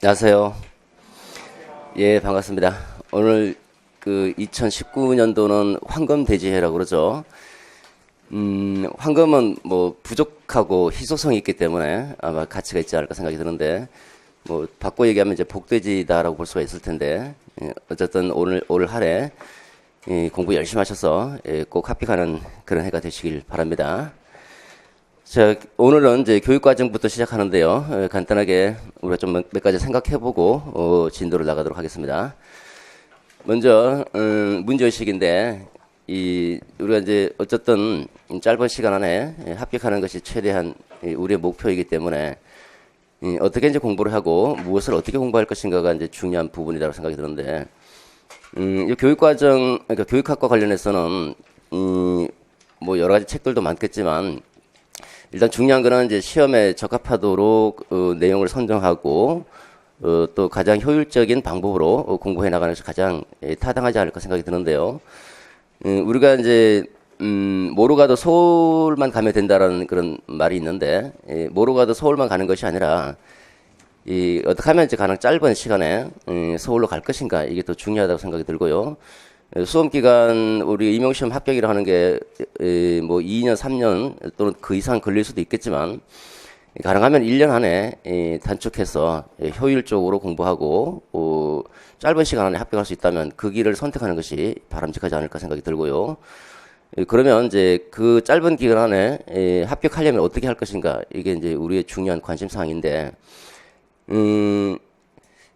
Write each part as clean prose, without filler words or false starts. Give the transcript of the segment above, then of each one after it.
안녕하세요. 예, 반갑습니다. 오늘 그 2019년도는 황금돼지해라고 그러죠. 황금은 뭐 부족하고 희소성이 있기 때문에 아마 가치가 있지 않을까 생각이 드는데, 뭐 바꿔 얘기하면 이제 복돼지다라고 볼 수가 있을 텐데, 어쨌든 올 한해 공부 열심히 하셔서 꼭 합격하는 그런 해가 되시길 바랍니다. 자, 오늘은 이제 교육과정부터 시작하는데요. 간단하게 우리가 좀 몇 가지 생각해보고 진도를 나가도록 하겠습니다. 먼저 문제의식인데, 우리가 이제 어쨌든 짧은 시간 안에 합격하는 것이 최대한 우리의 목표이기 때문에 어떻게 이제 공부를 하고 무엇을 어떻게 공부할 것인가가 이제 중요한 부분이라고 생각이 드는데, 이 교육과정, 그러니까 교육학과 관련해서는 뭐 여러 가지 책들도 많겠지만, 일단 중요한 거는 이제 시험에 적합하도록 내용을 선정하고 또 가장 효율적인 방법으로 공부해 나가는 것이 가장 타당하지 않을까 생각이 드는데요. 우리가 이제 뭐로 가도 서울만 가면 된다라는 그런 말이 있는데, 뭐로 가도 서울만 가는 것이 아니라 어떻게 하면 이제 가장 짧은 시간에 서울로 갈 것인가, 이게 더 중요하다고 생각이 들고요. 수험 기간, 우리 임용시험 합격이라 하는 게 뭐 2년, 3년 또는 그 이상 걸릴 수도 있겠지만, 가능하면 1년 안에 단축해서 효율적으로 공부하고 짧은 시간 안에 합격할 수 있다면 그 길을 선택하는 것이 바람직하지 않을까 생각이 들고요. 그러면 이제 그 짧은 기간 안에 합격하려면 어떻게 할 것인가, 이게 이제 우리의 중요한 관심사항인데,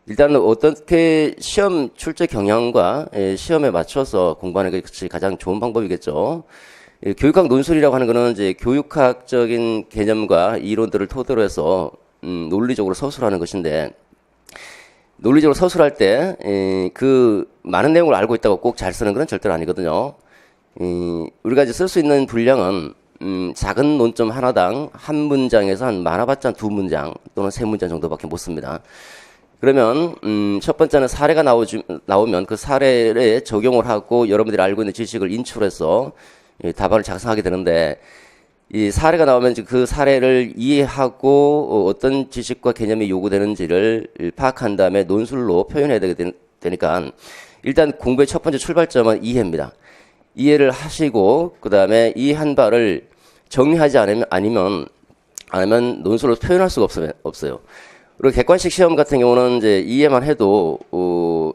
일단은 어떻게 시험 출제 경향과 시험에 맞춰서 공부하는 것이 가장 좋은 방법이겠죠. 교육학 논술이라고 하는 것은 이제 교육학적인 개념과 이론들을 토대로 해서 논리적으로 서술하는 것인데, 논리적으로 서술할 때 그 많은 내용을 알고 있다고 꼭 잘 쓰는 건 절대로 아니거든요. 우리가 이제 쓸 수 있는 분량은 작은 논점 하나당 한 문장에서 한 많아봤자 두 문장 또는 세 문장 정도밖에 못 씁니다. 그러면 첫 번째는 사례가 나오면 그 사례에 적용을 하고 여러분들이 알고 있는 지식을 인출해서 답안을 작성하게 되는데, 이 사례가 나오면 그 사례를 이해하고 어떤 지식과 개념이 요구되는지를 파악한 다음에 논술로 표현해야 되니까, 일단 공부의 첫 번째 출발점은 이해입니다. 이해를 하시고 그 다음에 이해한 바를 정리하지 않으면 논술로 표현할 수가 없어요. 그리고 객관식 시험 같은 경우는 이제 이해만 해도 뭐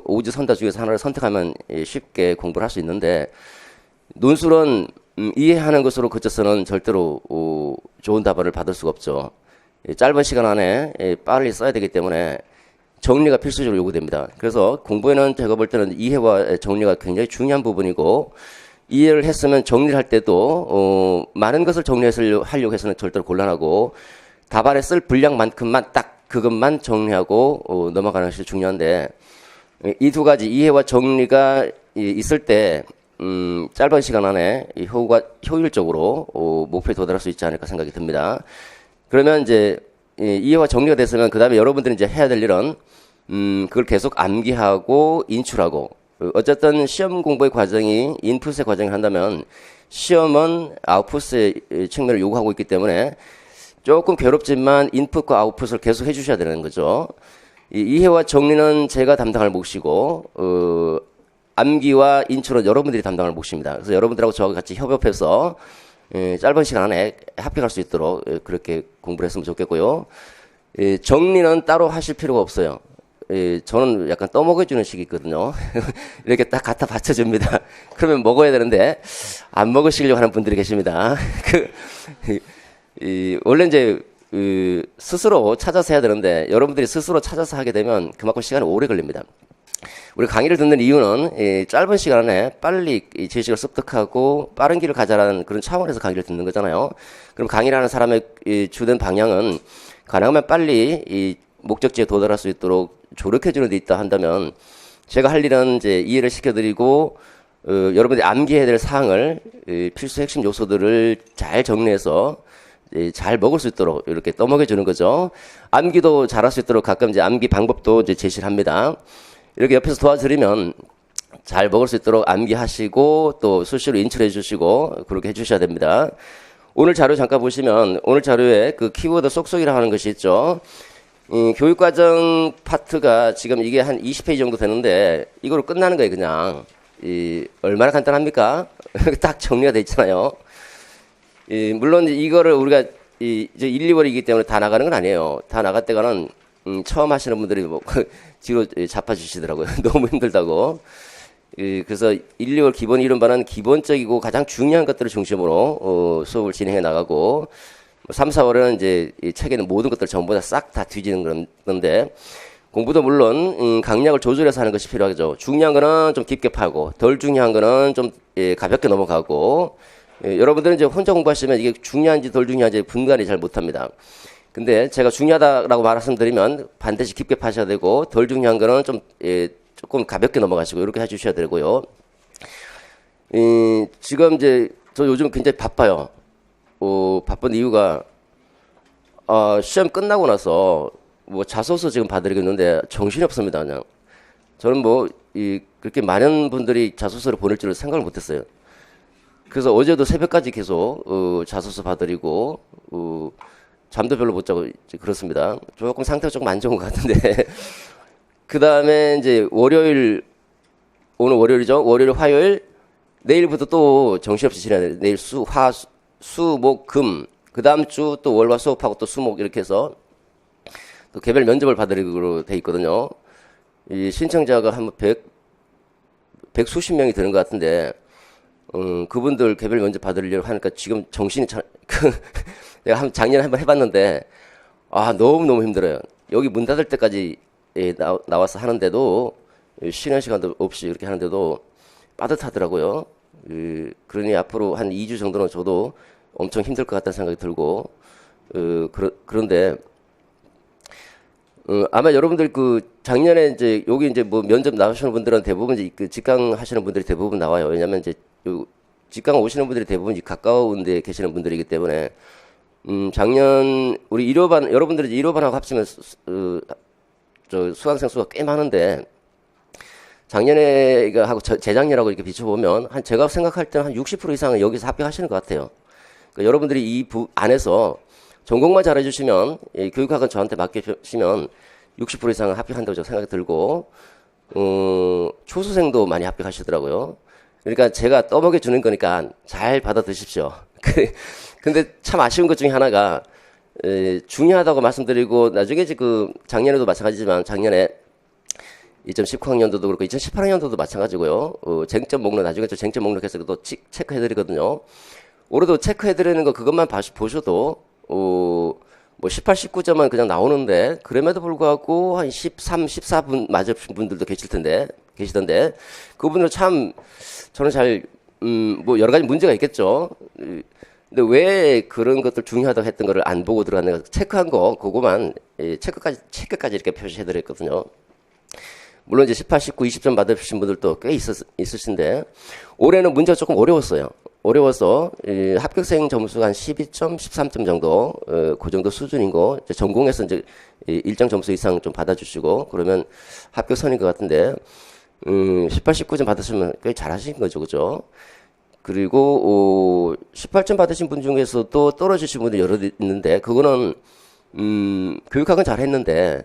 오지선다 중에서 하나를 선택하면 쉽게 공부를 할 수 있는데, 논술은 이해하는 것으로 그쳐서는 절대로 좋은 답안을 받을 수가 없죠. 짧은 시간 안에 빨리 써야 되기 때문에 정리가 필수적으로 요구됩니다. 그래서 공부에는 제가 볼 때는 이해와 정리가 굉장히 중요한 부분이고, 이해를 했으면 정리를 할 때도 많은 것을 하려고 해서는 절대로 곤란하고, 답안에 쓸 분량만큼만 딱 그것만 정리하고 넘어가는 것이 중요한데, 이 두 가지 이해와 정리가 있을 때 짧은 시간 안에 효율적으로 목표에 도달할 수 있지 않을까 생각이 듭니다. 그러면 이제 이해와 정리가 됐으면 그 다음에 여러분들이 이제 해야 될 일은 그걸 계속 암기하고 인출하고, 어쨌든 시험 공부의 과정이 인풋의 과정을 한다면 시험은 아웃풋의 측면을 요구하고 있기 때문에 조금 괴롭지만 인풋과 아웃풋을 계속 해주셔야 되는 거죠. 이해와 정리는 제가 담당할 몫이고, 암기와 인출은 여러분들이 담당할 몫입니다. 그래서 여러분들하고 저와 같이 협업해서 짧은 시간 안에 합격할 수 있도록 그렇게 공부를 했으면 좋겠고요. 정리는 따로 하실 필요가 없어요. 저는 약간 떠먹여주는 식이 있거든요. 이렇게 딱 갖다 받쳐줍니다. 그러면 먹어야 되는데 안 먹으시려고 하는 분들이 계십니다. 원래 이제 스스로 찾아서 해야 되는데, 여러분들이 스스로 찾아서 하게 되면 그만큼 시간이 오래 걸립니다. 우리 강의를 듣는 이유는 짧은 시간 안에 빨리 이 지식을 습득하고 빠른 길을 가자라는 그런 차원에서 강의를 듣는 거잖아요. 그럼 강의를 하는 사람의 주된 방향은 가능하면 빨리 이 목적지에 도달할 수 있도록 조력해주는 데 있다 한다면, 제가 할 일은 이제 이해를 시켜드리고 여러분들이 암기해야 될 사항을 필수 핵심 요소들을 잘 정리해서 잘 먹을 수 있도록 이렇게 떠먹여 주는 거죠. 암기도 잘할 수 있도록 가끔 이제 암기 방법도 이제 제시를 합니다. 이렇게 옆에서 도와드리면 잘 먹을 수 있도록 암기하시고 또 수시로 인출해 주시고 그렇게 해 주셔야 됩니다. 오늘 자료 잠깐 보시면, 오늘 자료에 그 키워드 쏙쏙이라 하는 것이 있죠. 이 교육과정 파트가 지금 이게 한 20페이지 정도 되는데 이거로 끝나는 거예요, 그냥. 얼마나 간단합니까? 딱 정리가 돼 있잖아요. 물론 이거를 우리가 이제 1, 2월이기 때문에 다 나가는 건 아니에요. 다 나갈 때가는 처음 하시는 분들이 뭐 뒤로 잡아주시더라고요. 너무 힘들다고. 그래서 1, 2월 기본 이론반은 기본적이고 가장 중요한 것들을 중심으로 수업을 진행해 나가고 3, 4월에는 이제 이 책에 있는 모든 것들 전부 다 싹 다 뒤지는 건데 공부도 물론 강약을 조절해서 하는 것이 필요하죠. 중요한 거는 좀 깊게 파고 덜 중요한 거는 좀 가볍게 넘어가고 여러분들은 이제 혼자 공부하시면 이게 중요한지 덜 중요한지 분간이 잘 못합니다. 근데 제가 중요하다라고 말씀드리면 반드시 깊게 파셔야 되고 덜 중요한 거는 좀 조금 가볍게 넘어가시고 이렇게 해주셔야 되고요. 지금 이제 저 요즘 굉장히 바빠요. 바쁜 이유가 시험 끝나고 나서 뭐 자소서 지금 받으려겠는데 정신이 없습니다. 그냥 저는 뭐 그렇게 많은 분들이 자소서를 보낼 줄을 생각을 못했어요. 그래서 어제도 새벽까지 계속 자소서 받으리고 잠도 별로 못 자고 그렇습니다. 조금 상태가 조금 안 좋은 것 같은데 그 다음에 이제 오늘 월요일이죠. 월요일, 화요일, 내일부터 또 정신없이 지내야 돼요. 내일 수, 목, 금. 그 다음 주 또 월화 수업하고 또 수목 이렇게 해서 또 개별 면접을 받으려고 돼 있거든요. 이 신청자가 한 100수십 명이 되는 것 같은데, 그분들 개별 면접 받으려고 하니까 지금 정신이 내가 작년에 한번 해봤는데, 너무너무 힘들어요. 여기 문 닫을 때까지 나와서 하는데도, 쉬는 시간도 없이 이렇게 하는데도 빠듯하더라고요. 그러니 앞으로 한 2주 정도는 저도 엄청 힘들 것 같다는 생각이 들고, 그런데, 아마 여러분들 작년에 이제 여기 이제 뭐 면접 나오시는 분들은 대부분 이제 직강 하시는 분들이 대부분 나와요. 왜냐면 이제 직강 오시는 분들이 대부분 가까운 데 계시는 분들이기 때문에, 작년 우리 1호반, 여러분들이 1호반하고 합치면 수강생 수가 꽤 많은데, 작년에 하고 재작년하고 이렇게 비춰보면 제가 생각할 때는 한 60% 이상은 여기서 합격하시는 것 같아요. 그러니까 여러분들이 이 안에서 전공만 잘해주시면 교육학은 저한테 맡기시면 60% 이상은 합격한다고 저는 생각이 들고 초수생도 많이 합격하시더라고요. 그러니까 제가 떠먹여 주는 거니까 잘 받아 드십시오. 근데 참 아쉬운 것 중에 하나가 중요하다고 말씀드리고 나중에 작년에도 마찬가지지만 작년에 2019학년도도 그렇고 2018학년도도 마찬가지고요. 쟁점 목록 나중에 저 쟁점 목록해서 또 체크해드리거든요. 올해도 체크해드리는 거 그것만 보셔도 뭐 18, 19점은 그냥 나오는데 그럼에도 불구하고 한 13, 14분 맞으신 분들도 계시던데 그분들 참 저는 뭐 여러 가지 문제가 있겠죠. 근데 왜 그런 것들 중요하다고 했던 거를 안 보고 들어갔는가 체크한 거 그거만 체크까지 이렇게 표시해드렸거든요. 물론 이제 18, 19, 20점 받으신 분들도 꽤 있으신데 올해는 문제가 조금 어려워서 합격생 점수가 한 12점, 13점 정도 그 정도 수준인 거 전공에서 이제 일정 점수 이상 좀 받아주시고 그러면 합격선인 것 같은데 18, 19점 받으시면 꽤 잘하신 거죠, 그죠? 그리고 18점 받으신 분 중에서도 떨어지신 분들 여러 있는데 그거는 교육학은 잘했는데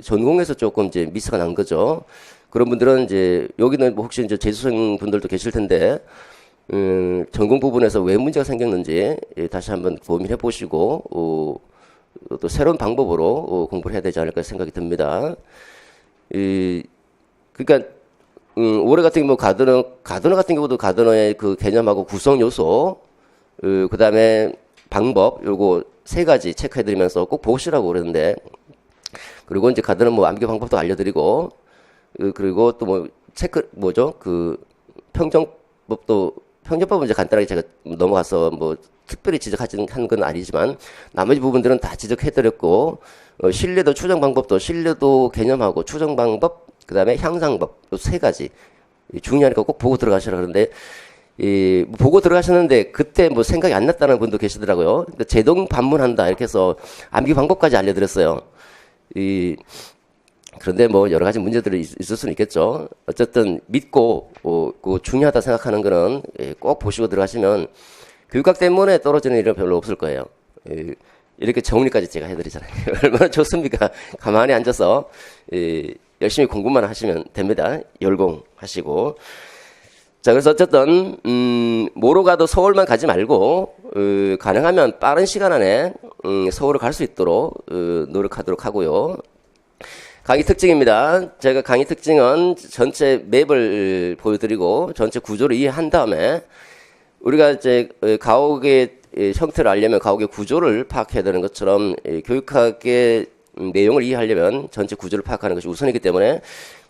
전공에서 조금 이제 미스가 난 거죠. 그런 분들은 이제 여기는 뭐 혹시 이제 재수생 분들도 계실 텐데 전공 부분에서 왜 문제가 생겼는지 다시 한번 고민해 보시고 또 새로운 방법으로 공부를 해야 되지 않을까 생각이 듭니다. 그러니까 올해 같은 경우 가드너 같은 경우도 가드너의 그 개념하고 구성 요소 그다음에 방법 요거 세 가지 체크해드리면서 꼭 보시라고 그러는데 그리고 이제 가드너 뭐 암기 방법도 알려드리고 그리고 또 뭐 평정법은 이제 간단하게 제가 넘어가서 뭐 특별히 지적한 건 아니지만 나머지 부분들은 다 지적해드렸고 신뢰도 추정 방법도 신뢰도 개념하고 추정 방법 그다음에 향상법 요 세 가지 중요하니까 꼭 보고 들어가시라 그러는데 뭐 보고 들어가셨는데 그때 뭐 생각이 안 났다는 분도 계시더라고요. 그러니까 제동 반문한다 이렇게 해서 암기 방법까지 알려드렸어요. 그런데 뭐 여러 가지 문제들이 있을 수는 있겠죠. 어쨌든 믿고 그 중요하다 생각하는 거는 꼭 보시고 들어가시면 교육학 때문에 떨어지는 일은 별로 없을 거예요. 이렇게 정리까지 제가 해드리잖아요. 얼마나 좋습니까? 가만히 앉아서 열심히 공부만 하시면 됩니다. 열공하시고. 자, 그래서 어쨌든 뭐로 가도 서울만 가지 말고 가능하면 빠른 시간 안에 서울을 갈 수 있도록 노력하도록 하고요. 강의 특징입니다. 제가 강의 특징은 전체 맵을 보여드리고 전체 구조를 이해한 다음에 우리가 이제 가옥의 형태를 알려면 가옥의 구조를 파악해야 되는 것처럼 교육학의 내용을 이해하려면 전체 구조를 파악하는 것이 우선이기 때문에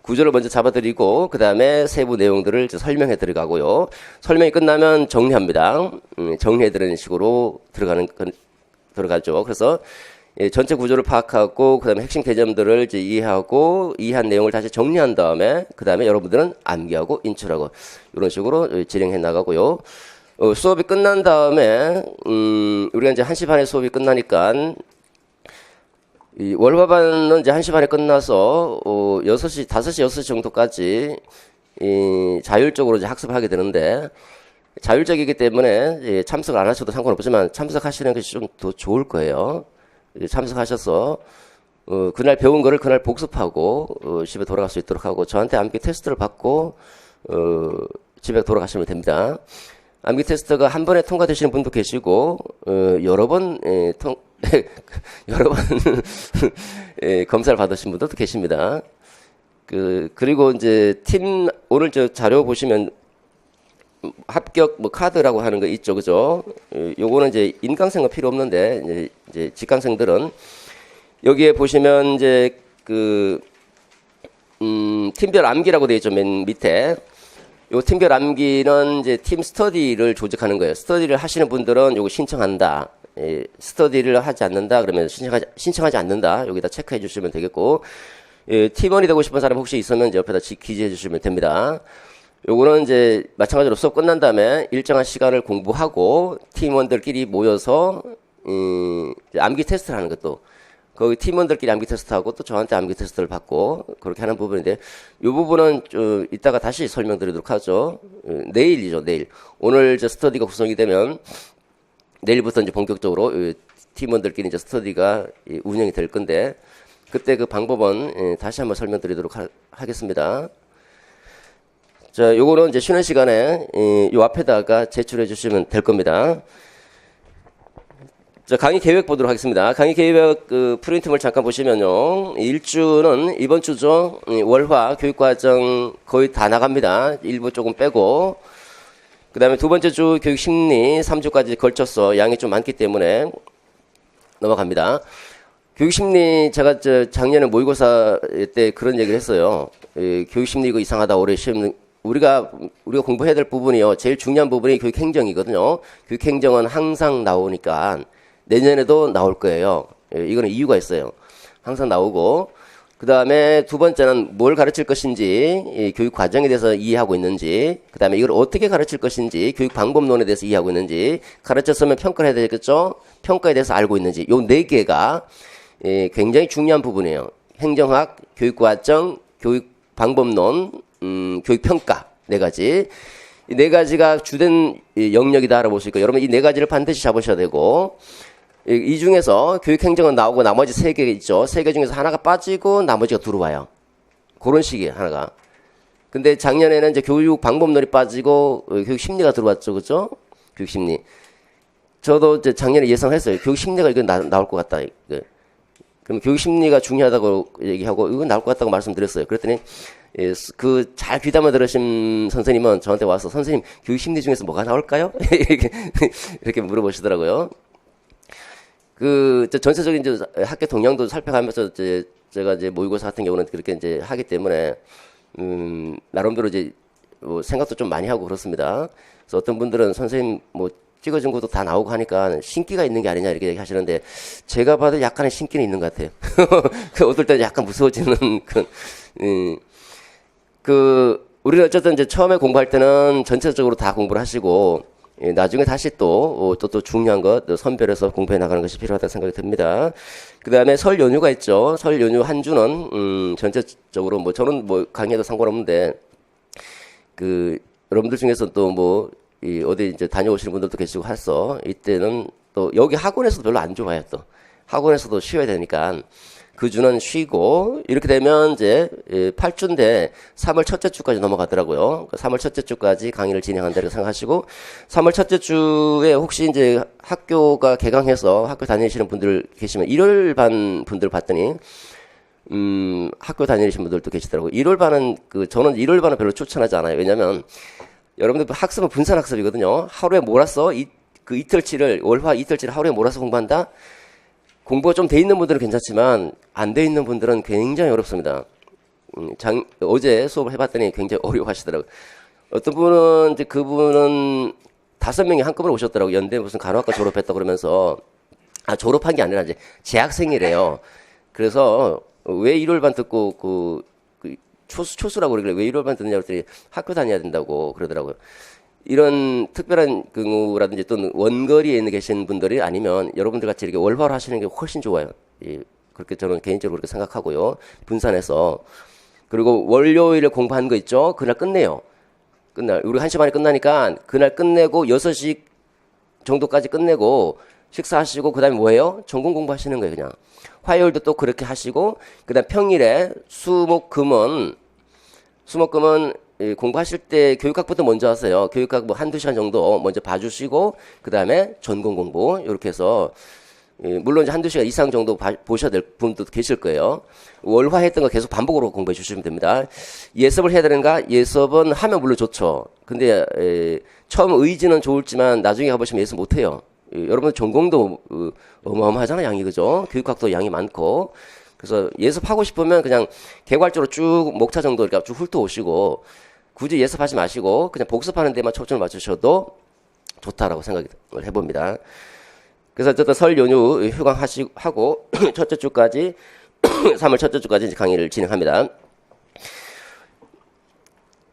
구조를 먼저 잡아드리고 그 다음에 세부 내용들을 설명해 들어가고요. 설명이 끝나면 정리합니다. 정리해드리는 식으로 들어가죠. 그래서 전체 구조를 파악하고 그 다음에 핵심 개념들을 이제 이해하고 이해한 내용을 다시 정리한 다음에 그 다음에 여러분들은 암기하고 인출하고 이런 식으로 진행해 나가고요. 수업이 끝난 다음에 우리가 이제 1시 반에 수업이 끝나니까 이 월화반은 이제 1시 반에 끝나서 6시, 5시, 6시 정도까지 자율적으로 이제 학습을 하게 되는데 자율적이기 때문에 참석을 안 하셔도 상관없지만 참석하시는 것이 좀 더 좋을 거예요. 참석하셔서 그날 배운 거를 그날 복습하고 집에 돌아갈 수 있도록 하고 저한테 암기 테스트를 받고 집에 돌아가시면 됩니다. 암기 테스트가 한 번에 통과되시는 분도 계시고 여러 번 여러 번 검사를 받으신 분들도 계십니다. 그리고 이제 오늘 저 자료 보시면 합격 뭐 카드라고 하는 거 있죠, 그죠? 요거는 이제 인강생은 필요 없는데 이제 직강생들은 여기에 보시면 이제 팀별 암기라고 되어 있죠, 맨 밑에. 요 팀별 암기는 이제 팀 스터디를 조직하는 거예요. 스터디를 하시는 분들은 요거 신청한다. 스터디를 하지 않는다 그러면 신청하지 않는다. 여기다 체크해 주시면 되겠고, 팀원이 되고 싶은 사람 혹시 있으면 이제 옆에다 기재해 주시면 됩니다. 요거는 이제 마찬가지로 수업 끝난 다음에 일정한 시간을 공부하고 팀원들끼리 모여서 암기 테스트를 하는 것도 거기 팀원들끼리 암기 테스트하고 또 저한테 암기 테스트를 받고 그렇게 하는 부분인데 이 부분은 좀 이따가 다시 설명드리도록 하죠. 내일이죠, 내일. 오늘 저 스터디가 구성이 되면 내일부터 이제 본격적으로 팀원들끼리 이제 스터디가 운영이 될 건데 그때 그 방법은 다시 한번 설명드리도록 하겠습니다. 자, 요거는 이제 쉬는 시간에 요 앞에다가 제출해 주시면 될 겁니다. 자, 강의 계획 보도록 하겠습니다. 강의 계획 프린트물 잠깐 보시면요. 1주는 이번 주죠. 월화 교육과정 거의 다 나갑니다. 일부 조금 빼고. 그 다음에 두 번째 주 교육 심리 3주까지 걸쳐서 양이 좀 많기 때문에 넘어갑니다. 교육 심리 제가 작년에 모의고사 때 그런 얘기를 했어요. 교육 심리 이거 이상하다 올해 시험 우리가 공부해야 될 부분이요. 제일 중요한 부분이 교육 행정이거든요. 교육 행정은 항상 나오니까 내년에도 나올 거예요. 이거는 이유가 있어요. 항상 나오고 그 다음에 두 번째는 뭘 가르칠 것인지 교육 과정에 대해서 이해하고 있는지 그 다음에 이걸 어떻게 가르칠 것인지 교육 방법론에 대해서 이해하고 있는지 가르쳤으면 평가를 해야 되겠죠. 평가에 대해서 알고 있는지 요 네 개가 굉장히 중요한 부분이에요. 행정학, 교육 과정, 교육 방법론, 교육 평가 네 가지. 이 네 가지가 주된 영역이다 알아볼 수 있고 여러분 이 네 가지를 반드시 잡으셔야 되고 이 중에서 교육 행정은 나오고 나머지 세 개 있죠. 세 개 중에서 하나가 빠지고 나머지가 들어와요. 그런 식이에요, 하나가. 근데 작년에는 이제 교육 방법론이 빠지고 교육 심리가 들어왔죠, 그죠? 교육 심리. 저도 이제 작년에 예상했어요. 교육 심리가 이거 나올 것 같다. 그럼 교육 심리가 중요하다고 얘기하고 이건 나올 것 같다고 말씀드렸어요. 그랬더니 잘 귀담아 들으신 선생님은 저한테 와서 선생님 교육 심리 중에서 뭐가 나올까요? 이렇게 물어보시더라고요. 전체적인 이제 학교 동향도 살펴가면서 제가 이제 모의고사 같은 경우는 그렇게 이제 하기 때문에, 나름대로 이제 뭐 생각도 좀 많이 하고 그렇습니다. 그래서 어떤 분들은 선생님 뭐 찍어준 것도 다 나오고 하니까 신기가 있는 게 아니냐 이렇게 얘기하시는데 제가 봐도 약간의 신기는 있는 것 같아요. 어떨 때는 약간 무서워지는 우리는 어쨌든 이제 처음에 공부할 때는 전체적으로 다 공부를 하시고, 나중에 다시 또 중요한 것, 선별해서 공부해 나가는 것이 필요하다는 생각이 듭니다. 그 다음에 설 연휴가 있죠. 설 연휴 한 주는, 전체적으로 저는 강의해도 상관없는데, 여러분들 중에서 또 어디 이제 다녀오시는 분들도 계시고 해서, 이때는 또 여기 학원에서도 별로 안 좋아요. 또 학원에서도 쉬어야 되니까 그 주는 쉬고 이렇게 되면 이제 8주인데 3월 첫째 주까지 넘어가더라고요. 3월 첫째 주까지 강의를 진행한다고 생각하시고 3월 첫째 주에 혹시 이제 학교가 개강해서 학교 다니시는 분들 계시면 1월 반 분들 봤더니 학교 다니시는 분들도 계시더라고요. 1월 반은 저는 1월 반은 별로 추천하지 않아요. 왜냐면 여러분들 학습은 분산 학습이거든요. 하루에 몰아서 그 이틀치를 월화 이틀치를 하루에 몰아서 공부한다. 공부가 좀 돼 있는 분들은 괜찮지만 안 돼 있는 분들은 굉장히 어렵습니다. 어제 수업을 해봤더니 굉장히 어려워하시더라고요. 어떤 분은 이제 그분은 5명이 한꺼번에 오셨더라고요. 연대 무슨 간호학과 졸업했다 그러면서 졸업한 게 아니라 이제 재학생이래요. 그래서 왜 1월 반 듣고 초수라고 그러길래 왜 1월 반 듣느냐고 했더니 학교 다녀야 된다고 그러더라고요. 이런 특별한 경우라든지 또 원거리에 있는 계신 분들이 아니면 여러분들 같이 이렇게 월화로 하시는 게 훨씬 좋아요. 그렇게 저는 개인적으로 그렇게 생각하고요. 분산해서. 그리고 월요일에 공부한 거 있죠? 그날 끝내요. 우리 1시 반에 끝나니까 그날 끝내고 6시 정도까지 끝내고 식사하시고 그다음에 뭐예요? 전공 공부하시는 거예요, 그냥. 화요일도 또 그렇게 하시고 그다음 평일에 수목금은 공부하실 때 교육학부터 먼저 하세요. 교육학 뭐 1-2시간 정도 먼저 봐주시고 그 다음에 전공 공부 이렇게 해서 물론 이제 1-2시간 이상 정도 보셔야 될 분도 계실 거예요. 월화 했던 거 계속 반복으로 공부해 주시면 됩니다. 예습을 해야 되는가? 예습은 하면 물론 좋죠. 근데 처음 의지는 좋을지만 나중에 가보시면 예습 못해요. 여러분 전공도 어마어마하잖아요. 양이. 그죠? 교육학도 양이 많고. 그래서 예습하고 싶으면 그냥 개괄적으로 쭉 목차 정도 이렇게 쭉 훑어오시고 굳이 예습하지 마시고 그냥 복습하는 데만 초점을 맞추셔도 좋다라고 생각을 해봅니다. 그래서 어쨌든 설 연휴 휴강하고 첫째 주까지 3월 첫째 주까지 이제 강의를 진행합니다.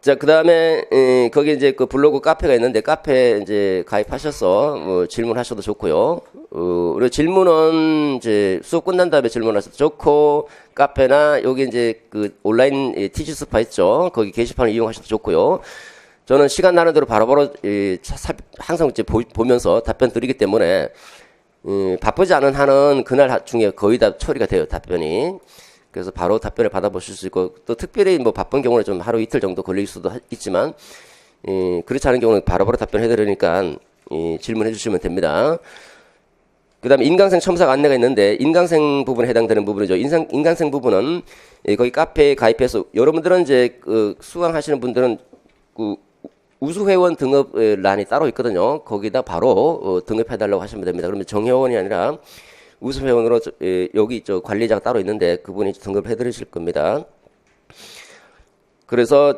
자, 그 다음에, 거기 이제 그 블로그 카페가 있는데, 카페 이제 가입하셔서, 질문하셔도 좋고요. 그리고 질문은 이제 수업 끝난 다음에 질문하셔도 좋고, 카페나 여기 이제 그 온라인 티지 스파 있죠. 거기 게시판을 이용하셔도 좋고요. 저는 시간 나는 대로 바로바로 항상 이제 보면서 답변 드리기 때문에, 바쁘지 않은 한은 그날 중에 거의 다 처리가 돼요, 답변이. 그래서 바로 답변을 받아보실 수 있고 또 특별히 뭐 바쁜 경우는 좀 하루 이틀 정도 걸릴 수도 있지만 그렇지 않은 경우는 바로바로 답변해 드리니까 질문해 주시면 됩니다. 그 다음에 인강생 첨삭 안내가 있는데 인강생 부분에 해당되는 부분이죠. 인강생 부분은 거기 카페에 가입해서 여러분들은 이제 수강하시는 분들은 그 우수회원 등급 란이 따로 있거든요. 거기다 바로 등급해 달라고 하시면 됩니다. 그러면 정회원이 아니라 우수회원으로 여기 있죠. 관리자가 따로 있는데 그분이 등급해 드리실 겁니다. 그래서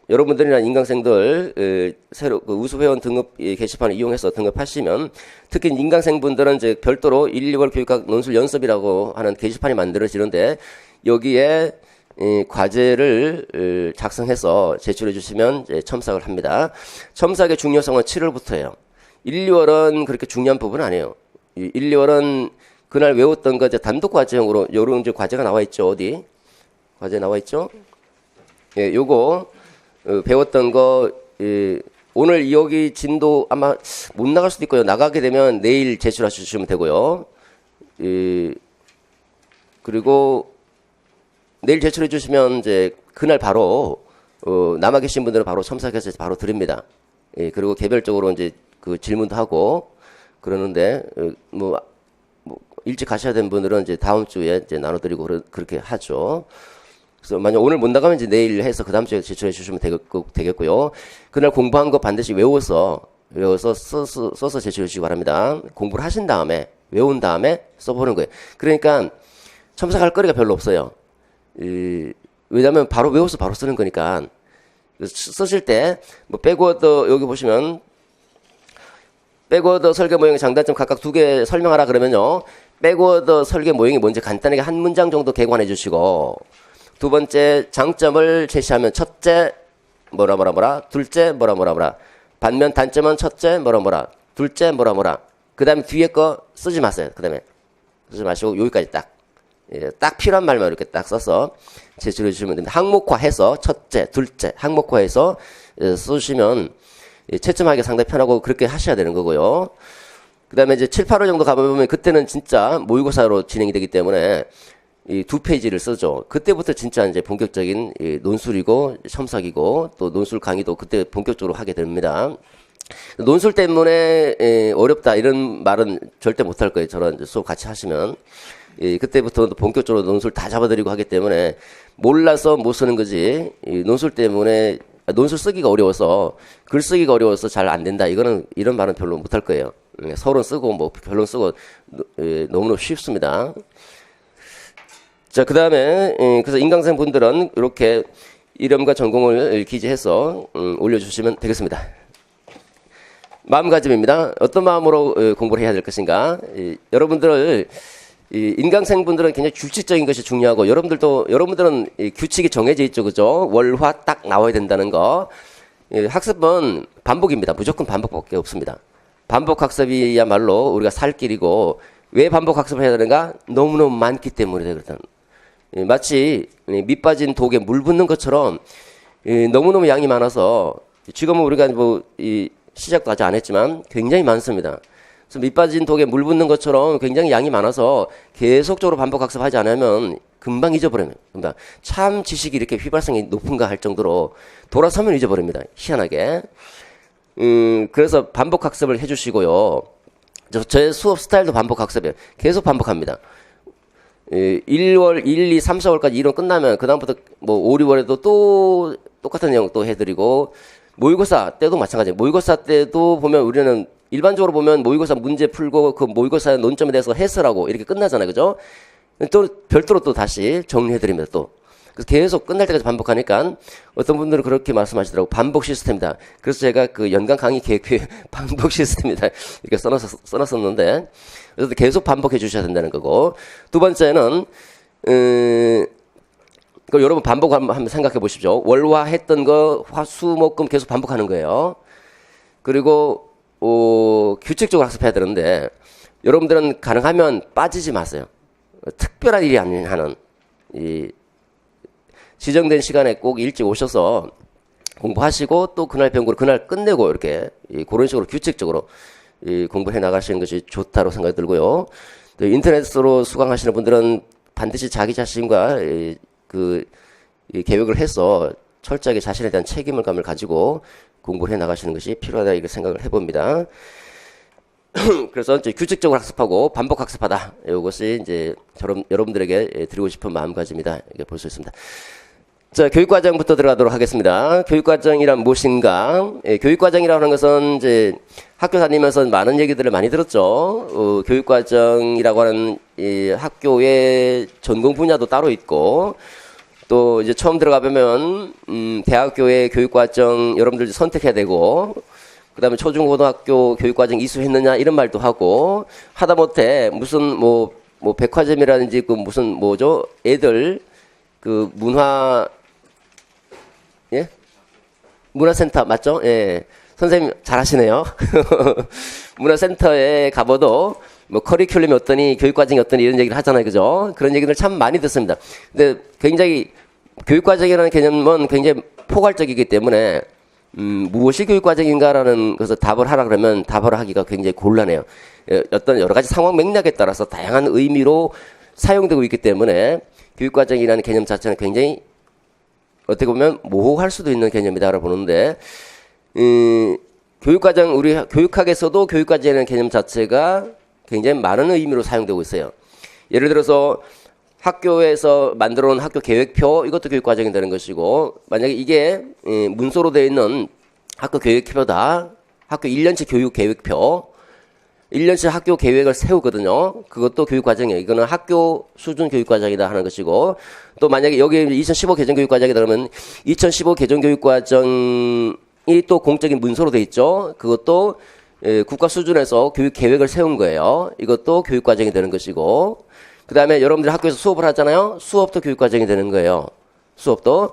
여러분들이나 인강생들 새로 우수회원 등급 게시판을 이용해서 등급하시면 특히 인강생분들은 이제 별도로 1, 2월 교육학 논술 연습이라고 하는 게시판이 만들어지는데 여기에 과제를 작성해서 제출해 주시면 첨삭을 합니다. 첨삭의 중요성은 7월부터예요. 1, 2월은 그렇게 중요한 부분은 아니에요. 1, 2월은 그날 외웠던 거 이제 단독 과제형으로 요런 이제 과제가 나와 있죠. 어디? 과제 나와 있죠? 예, 요거 배웠던 거 오늘 여기 진도 아마 못 나갈 수도 있고요. 나가게 되면 내일 제출해 주시면 되고요. 그리고 내일 제출해 주시면 이제 그날 바로 남아 계신 분들은 바로 첨삭해서 바로 드립니다. 예, 그리고 개별적으로 이제 그 질문도 하고 그러는데 뭐 일찍 가셔야 되는 분들은 이제 다음 주에 이제 나눠드리고 그렇게 하죠. 그래서 만약 오늘 못 나가면 이제 내일 해서 그 다음 주에 제출해 주시면 되겠고요. 그날 공부한 거 반드시 외워서 써서 제출해 주시기 바랍니다. 공부를 하신 다음에 외운 다음에 써보는 거예요. 그러니까 첨삭할 거리가 별로 없어요. 왜냐하면 바로 외워서 바로 쓰는 거니까 쓰실 때 뭐 백워드 여기 보시면 백워드 설계 모형의 장단점 각각 2개 설명하라 그러면요. 백워드 설계 모형이 뭔지 간단하게 한 문장 정도 개관해 주시고 두 번째 장점을 제시하면 첫째 뭐라 둘째 뭐라 반면 단점은 첫째 뭐라 둘째 뭐라 그 다음에 뒤에 거 쓰지 마세요. 그 다음에 쓰지 마시고 여기까지 딱 필요한 말만 이렇게 딱 써서 제출해 주시면 됩니다. 항목화해서 첫째 둘째 항목화해서 쓰시면 채점하기 상당히 편하고 그렇게 하셔야 되는 거고요. 그다음에 이제 7, 8월 정도 가보면 그때는 진짜 모의고사로 진행이 되기 때문에 이 2페이지를 쓰죠. 그때부터 진짜 이제 본격적인 이 논술이고 첨삭이고 또 논술 강의도 그때 본격적으로 하게 됩니다. 논술 때문에 어렵다 이런 말은 절대 못할 거예요. 저런 수업 같이 하시면. 그때부터 본격적으로 논술 다 잡아드리고 하기 때문에 몰라서 못 쓰는 거지. 이 논술 때문에 논술 쓰기가 어려워서 글 쓰기가 어려워서 잘 안 된다. 이런 말은 별로 못할 거예요. 서론 쓰고 뭐 결론 쓰고 너무너무 쉽습니다. 자, 그 다음에 그래서 인강생 분들은 이렇게 이름과 전공을 기재해서 올려주시면 되겠습니다. 마음가짐입니다. 어떤 마음으로 공부를 해야 될 것인가? 여러분들 인강생 분들은 굉장히 규칙적인 것이 중요하고 여러분들은 규칙이 정해져 있죠, 그죠? 월화 딱 나와야 된다는 거. 학습은 반복입니다. 무조건 반복밖에 없습니다. 반복 학습이야말로 우리가 살 길이고 왜 반복 학습을 해야 되는가? 너무너무 많기 때문에 그렇다. 마치 밑 빠진 독에 물 붓는 것처럼 너무너무 양이 많아서 지금은 우리가 뭐 시작도 아직 안 했지만 굉장히 많습니다. 그래서 밑 빠진 독에 물 붓는 것처럼 굉장히 양이 많아서 계속적으로 반복 학습하지 않으면 금방 잊어버려요. 금방. 참 지식이 이렇게 휘발성이 높은가 할 정도로 돌아서면 잊어버립니다. 희한하게. 그래서 반복 학습을 해주시고요. 제 수업 스타일도 반복 학습이에요. 계속 반복합니다. 1월, 1, 2, 3, 4월까지 이론 끝나면 그다음부터 뭐 5, 6월에도 또 똑같은 내용 또 해드리고 모의고사 때도 마찬가지예요. 모의고사 때도 보면 우리는 일반적으로 보면 모의고사 문제 풀고 그 모의고사의 논점에 대해서 해설하고 이렇게 끝나잖아요. 그죠? 또 별도로 또 다시 정리해드립니다. 또. 그래서 계속 끝날 때까지 반복하니까 어떤 분들은 그렇게 말씀하시더라고요. 반복 시스템이다. 그래서 제가 그 연간 강의 계획표에 반복 시스템이다. 이렇게 써놨었는데 그래서 계속 반복해 주셔야 된다는 거고. 두 번째는 그 여러분 반복 한번 생각해 보십시오. 월화 했던 거 화수목금 계속 반복하는 거예요. 그리고 규칙적으로 학습해야 되는데 여러분들은 가능하면 빠지지 마세요. 특별한 일이 아닌 한은 이 지정된 시간에 꼭 일찍 오셔서 공부하시고 또 그날 배운 걸 그날 끝내고 이렇게 그런 식으로 규칙적으로 공부해 나가시는 것이 좋다고 생각이 들고요. 또 인터넷으로 수강하시는 분들은 반드시 자기 자신과 계획을 해서 철저하게 자신에 대한 책임감을 가지고 공부를 해 나가시는 것이 필요하다 이렇게 생각을 해봅니다. 그래서 이제 규칙적으로 학습하고 반복 학습하다. 이것이 이제 여러분들에게 드리고 싶은 마음가짐이다. 이렇게 볼 수 있습니다. 자, 교육과정부터 들어가도록 하겠습니다. 교육과정이란 무엇인가? 교육과정이라고 하는 것은 이제 학교 다니면서 많은 얘기들을 많이 들었죠. 교육과정이라고 하는 학교의 전공 분야도 따로 있고, 또 이제 처음 들어가 보면 대학교의 교육과정 여러분들 선택해야 되고, 그다음에 초중고등학교 교육과정 이수했느냐 이런 말도 하고, 하다못해 무슨 뭐 백화점이라든지 그 무슨 뭐죠? 애들 그 문화센터 맞죠? 예. 선생님 잘하시네요. 문화센터에 가봐도 뭐 커리큘럼이 어떠니 교육과정이 어떠니 이런 얘기를 하잖아요. 그죠? 그런 얘기를 참 많이 듣습니다. 근데 굉장히 교육과정이라는 개념은 굉장히 포괄적이기 때문에 무엇이 교육과정인가라는 것을 답을 하라 그러면 답을 하기가 굉장히 곤란해요. 어떤 여러 가지 상황 맥락에 따라서 다양한 의미로 사용되고 있기 때문에 교육과정이라는 개념 자체는 굉장히 어떻게 보면 모호할 수도 있는 개념이다라고 보는데 교육과정 우리 교육학에서도 교육과정이라는 개념 자체가 굉장히 많은 의미로 사용되고 있어요. 예를 들어서 학교에서 만들어 놓은 학교 계획표 이것도 교육과정이 되는 것이고 만약에 이게 문서로 되어 있는 학교 계획표다. 학교 1년치 교육 계획표 1년치 학교 계획을 세우거든요. 그것도 교육과정이에요. 이거는 학교 수준 교육과정이다 하는 것이고 또 만약에 여기 2015 개정교육과정이다 그러면 2015 개정교육과정이 또 공적인 문서로 되어 있죠. 그것도 국가 수준에서 교육 계획을 세운 거예요. 이것도 교육과정이 되는 것이고 그 다음에 여러분들 학교에서 수업을 하잖아요. 수업도 교육과정이 되는 거예요. 수업도.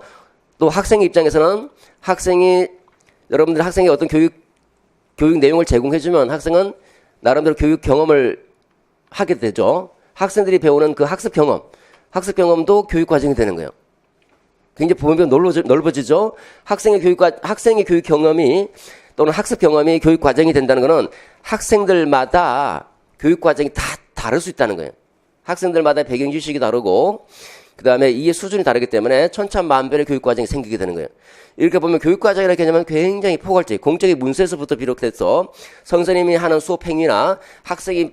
또 학생 입장에서는 여러분들 학생이 어떤 교육 내용을 제공해주면 학생은 나름대로 교육 경험을 하게 되죠. 학생들이 배우는 그 학습 경험도 교육 과정이 되는 거예요. 굉장히 보면 넓어지죠. 학생의 교육 경험이 또는 학습 경험이 교육 과정이 된다는 것은 학생들마다 교육 과정이 다 다를 수 있다는 거예요. 학생들마다 배경 지식이 다르고 그다음에 이해 수준이 다르기 때문에 천차만별의 교육 과정이 생기게 되는 거예요. 이렇게 보면 교육 과정이라는 개념은 굉장히 포괄적이에요. 공적인 문서에서부터 비롯해서 선생님이 하는 수업 행위나 학생이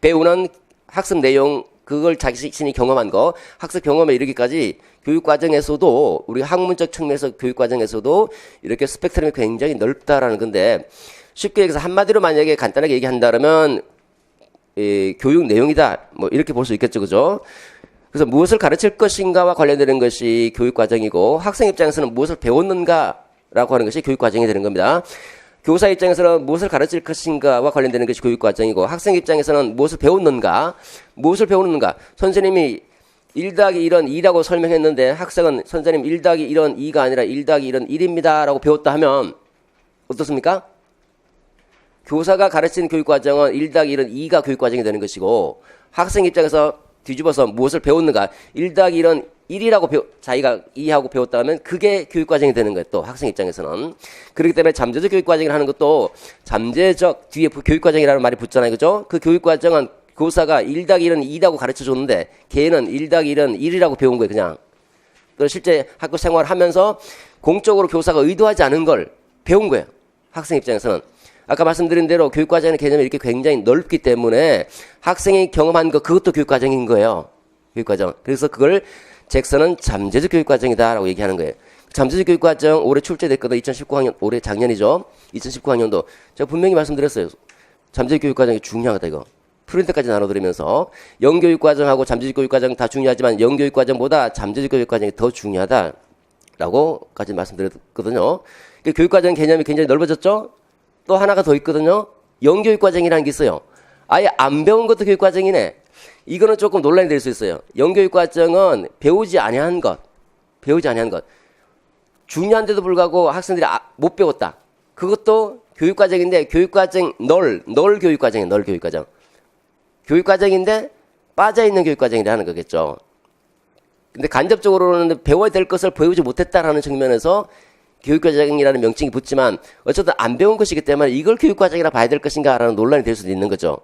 배우는 학습 내용 그걸 자신이 경험한 거 학습 경험에 이르기까지 교육 과정에서도 우리 학문적 측면에서 교육 과정에서도 이렇게 스펙트럼이 굉장히 넓다라는 건데 쉽게 얘기해서 한마디로 만약에 간단하게 얘기한다면 교육 내용이다 뭐 이렇게 볼 수 있겠죠, 그죠? 그래서 무엇을 가르칠 것인가와 관련되는 것이 교육 과정이고 학생 입장에서는 무엇을 배웠는가라고 하는 것이 교육 과정이 되는 겁니다. 교사 입장에서는 무엇을 가르칠 것인가와 관련되는 것이 교육 과정이고 학생 입장에서는 무엇을 배웠는가, 선생님이 1+1은 2라고 설명했는데 학생은 선생님 1+1은 2가 아니라 1+1은 1입니다 라고 배웠다 하면 어떻습니까? 교사가 가르치는 교육 과정은 1+1은 2가 교육 과정이 되는 것이고 학생 입장에서 뒤집어서 무엇을 배웠는가 1+1은 1이라고 자기가 이해하고 배웠다 하면 그게 교육 과정이 되는 거예요. 또 학생 입장에서는. 그렇기 때문에 잠재적 교육 과정을 하는 것도 잠재적 뒤에 교육 과정이라는 말이 붙잖아요. 그죠? 그 교육 과정은 교사가 1+1은 2라고 가르쳐 줬는데 걔는 1+1은 1이라고 배운 거예요. 그냥. 또 실제 학교 생활을 하면서 공적으로 교사가 의도하지 않은 걸 배운 거예요. 학생 입장에서는. 아까 말씀드린 대로 교육과정의 개념이 이렇게 굉장히 넓기 때문에 학생이 경험한 거 그것도 교육과정인 거예요. 교육과정. 그래서 그걸 잭슨은 잠재적 교육과정이다라고 얘기하는 거예요. 잠재적 교육과정 올해 출제됐거든. 2019학년 올해 작년이죠. 2019학년도 제가 분명히 말씀드렸어요. 잠재적 교육과정이 중요하다 이거. 프린트까지 나눠드리면서 영교육과정하고 잠재적 교육과정 다 중요하지만 영교육과정보다 잠재적 교육과정이 더 중요하다라고까지 말씀드렸거든요. 교육과정 개념이 굉장히 넓어졌죠. 또 하나가 더 있거든요. 영교육과정이라는 게 있어요. 아예 안 배운 것도 교육과정이네. 이거는 조금 논란이 될 수 있어요. 영교육과정은 배우지 아니한 것. 중요한데도 불구하고 학생들이 못 배웠다. 그것도 교육과정인데 교육과정 널 교육과정이에요. 널 교육과정. 교육과정인데 빠져있는 교육과정이라는 거겠죠. 근데 간접적으로는 배워야 될 것을 배우지 못했다라는 측면에서 교육과정이라는 명칭이 붙지만 어쨌든 안 배운 것이기 때문에 이걸 교육과정이라 봐야 될 것인가라는 논란이 될 수도 있는 거죠.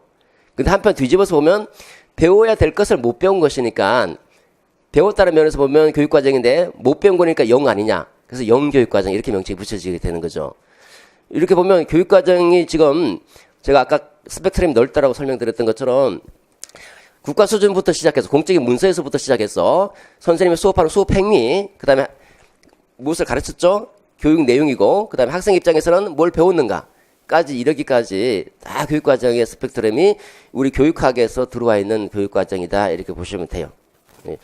근데 한편 뒤집어서 보면 배워야 될 것을 못 배운 것이니까 배웠다는 면에서 보면 교육과정인데 못 배운 거니까 영 아니냐. 그래서 영교육과정 이렇게 명칭이 붙여지게 되는 거죠. 이렇게 보면 교육과정이 지금 제가 아까 스펙트럼이 넓다라고 설명드렸던 것처럼 국가 수준부터 시작해서 공적인 문서에서부터 시작해서 선생님이 수업하는 수업 행위 그 다음에 무엇을 가르쳤죠? 교육 내용이고 그 다음에 학생 입장에서는 뭘 배웠는가까지 이르기까지 다 교육과정의 스펙트럼이 우리 교육학에서 들어와 있는 교육과정이다 이렇게 보시면 돼요. 예.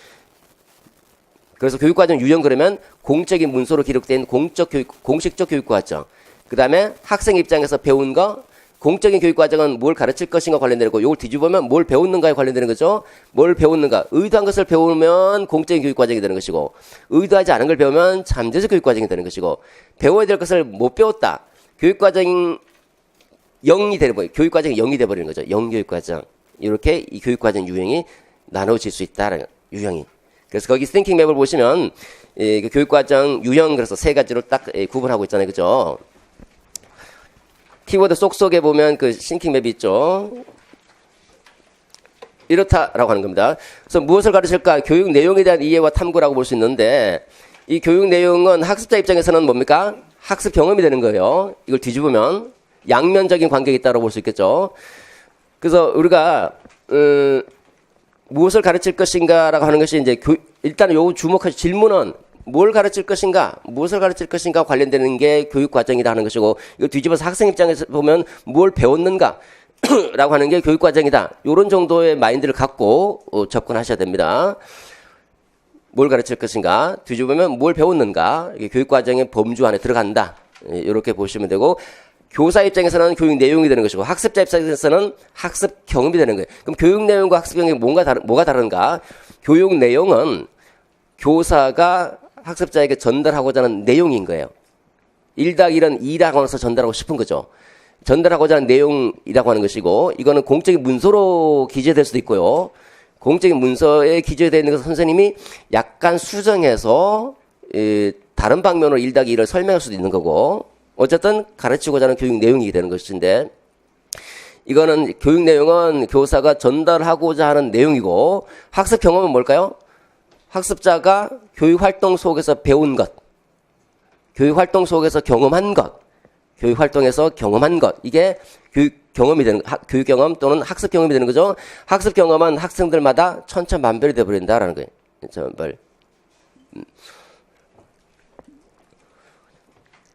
그래서 교육과정 유형 그러면 공적인 문서로 기록된 공식적 교육과정 그 다음에 학생 입장에서 배운 거 공적인 교육과정은 뭘 가르칠 것인가 관련되고 이걸 뒤집으면 뭘 배웠는가에 관련되는 거죠. 뭘 배웠는가. 의도한 것을 배우면 공적인 교육과정이 되는 것이고 의도하지 않은 걸 배우면 잠재적 교육과정이 되는 것이고 배워야 될 것을 못 배웠다. 교육과정이 0이 되는 거예요. 교육과정이 0이 돼버리는 거죠. 0교육과정. 이렇게 이 교육과정 유형이 나눠질 수 있다는 유형이. 그래서 거기 스팅킹 맵을 보시면 그 교육과정 유형 그래서 세 가지로 딱 구분하고 있잖아요. 그죠? 키워드 속속에 보면 그 싱킹 맵이 있죠. 이렇다라고 하는 겁니다. 그래서 무엇을 가르칠까? 교육 내용에 대한 이해와 탐구라고 볼 수 있는데 이 교육 내용은 학습자 입장에서는 뭡니까? 학습 경험이 되는 거예요. 이걸 뒤집으면 양면적인 관계가 있다고 볼 수 있겠죠. 그래서 우리가 무엇을 가르칠 것인가라고 하는 것이 이제 일단 요 주목할 질문은 뭘 가르칠 것인가, 무엇을 가르칠 것인가 관련되는 게 교육과정이다 하는 것이고 이거 뒤집어서 학생 입장에서 보면 뭘 배웠는가 라고 하는 게 교육과정이다. 이런 정도의 마인드를 갖고 접근하셔야 됩니다. 뭘 가르칠 것인가, 뒤집으면 뭘 배웠는가, 이게 교육과정의 범주 안에 들어간다. 이렇게 보시면 되고 교사 입장에서는 교육 내용이 되는 것이고 학습자 입장에서는 학습 경험이 되는 거예요. 그럼 교육 내용과 학습 경험이 뭐가 다른가? 교육 내용은 교사가 학습자에게 전달하고자 하는 내용인 거예요. 1+1은 2라고 해서 전달하고 싶은 거죠. 전달하고자 하는 내용이라고 하는 것이고 이거는 공적인 문서로 기재될 수도 있고요. 공적인 문서에 기재되어 있는 것을 선생님이 약간 수정해서 다른 방면으로 1+1을 설명할 수도 있는 거고 어쨌든 가르치고자 하는 교육 내용이 되는 것인데, 이거는 교육 내용은 교사가 전달하고자 하는 내용이고, 학습 경험은 뭘까요? 학습자가 교육 활동 속에서 배운 것, 교육 활동 속에서 경험한 것, 교육 활동에서 경험한 것, 이게 교육 경험이 되는, 교육 경험 또는 학습 경험이 되는 거죠. 학습 경험은 학생들마다 천차만별이 되어버린다라는 거예요. 천차만별.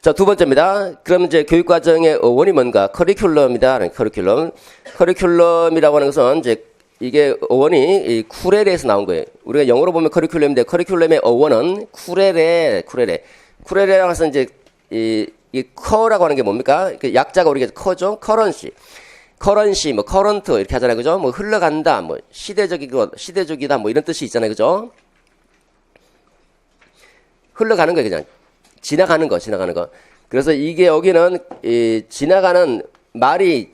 자, 두 번째입니다. 그럼 이제 교육과정의 어원이 뭔가? 커리큘럼이다. 커리큘럼이라고 하는 것은 이제 이게 어원이 이 쿠렐에서 나온 거예요. 우리가 영어로 보면 커리큘럼인데 커리큘럼의 어원은 쿠렐이라고 해서 이제 이 커라고 하는 게 뭡니까? 그 약자가 우리가 커죠? 커런시, 뭐 커런트 이렇게 하잖아요. 그죠? 뭐 흘러간다, 뭐 시대적이다, 뭐 이런 뜻이 있잖아요. 그죠? 흘러가는 거예요, 그냥. 지나가는 거. 그래서 이게 여기는 지나가는 말이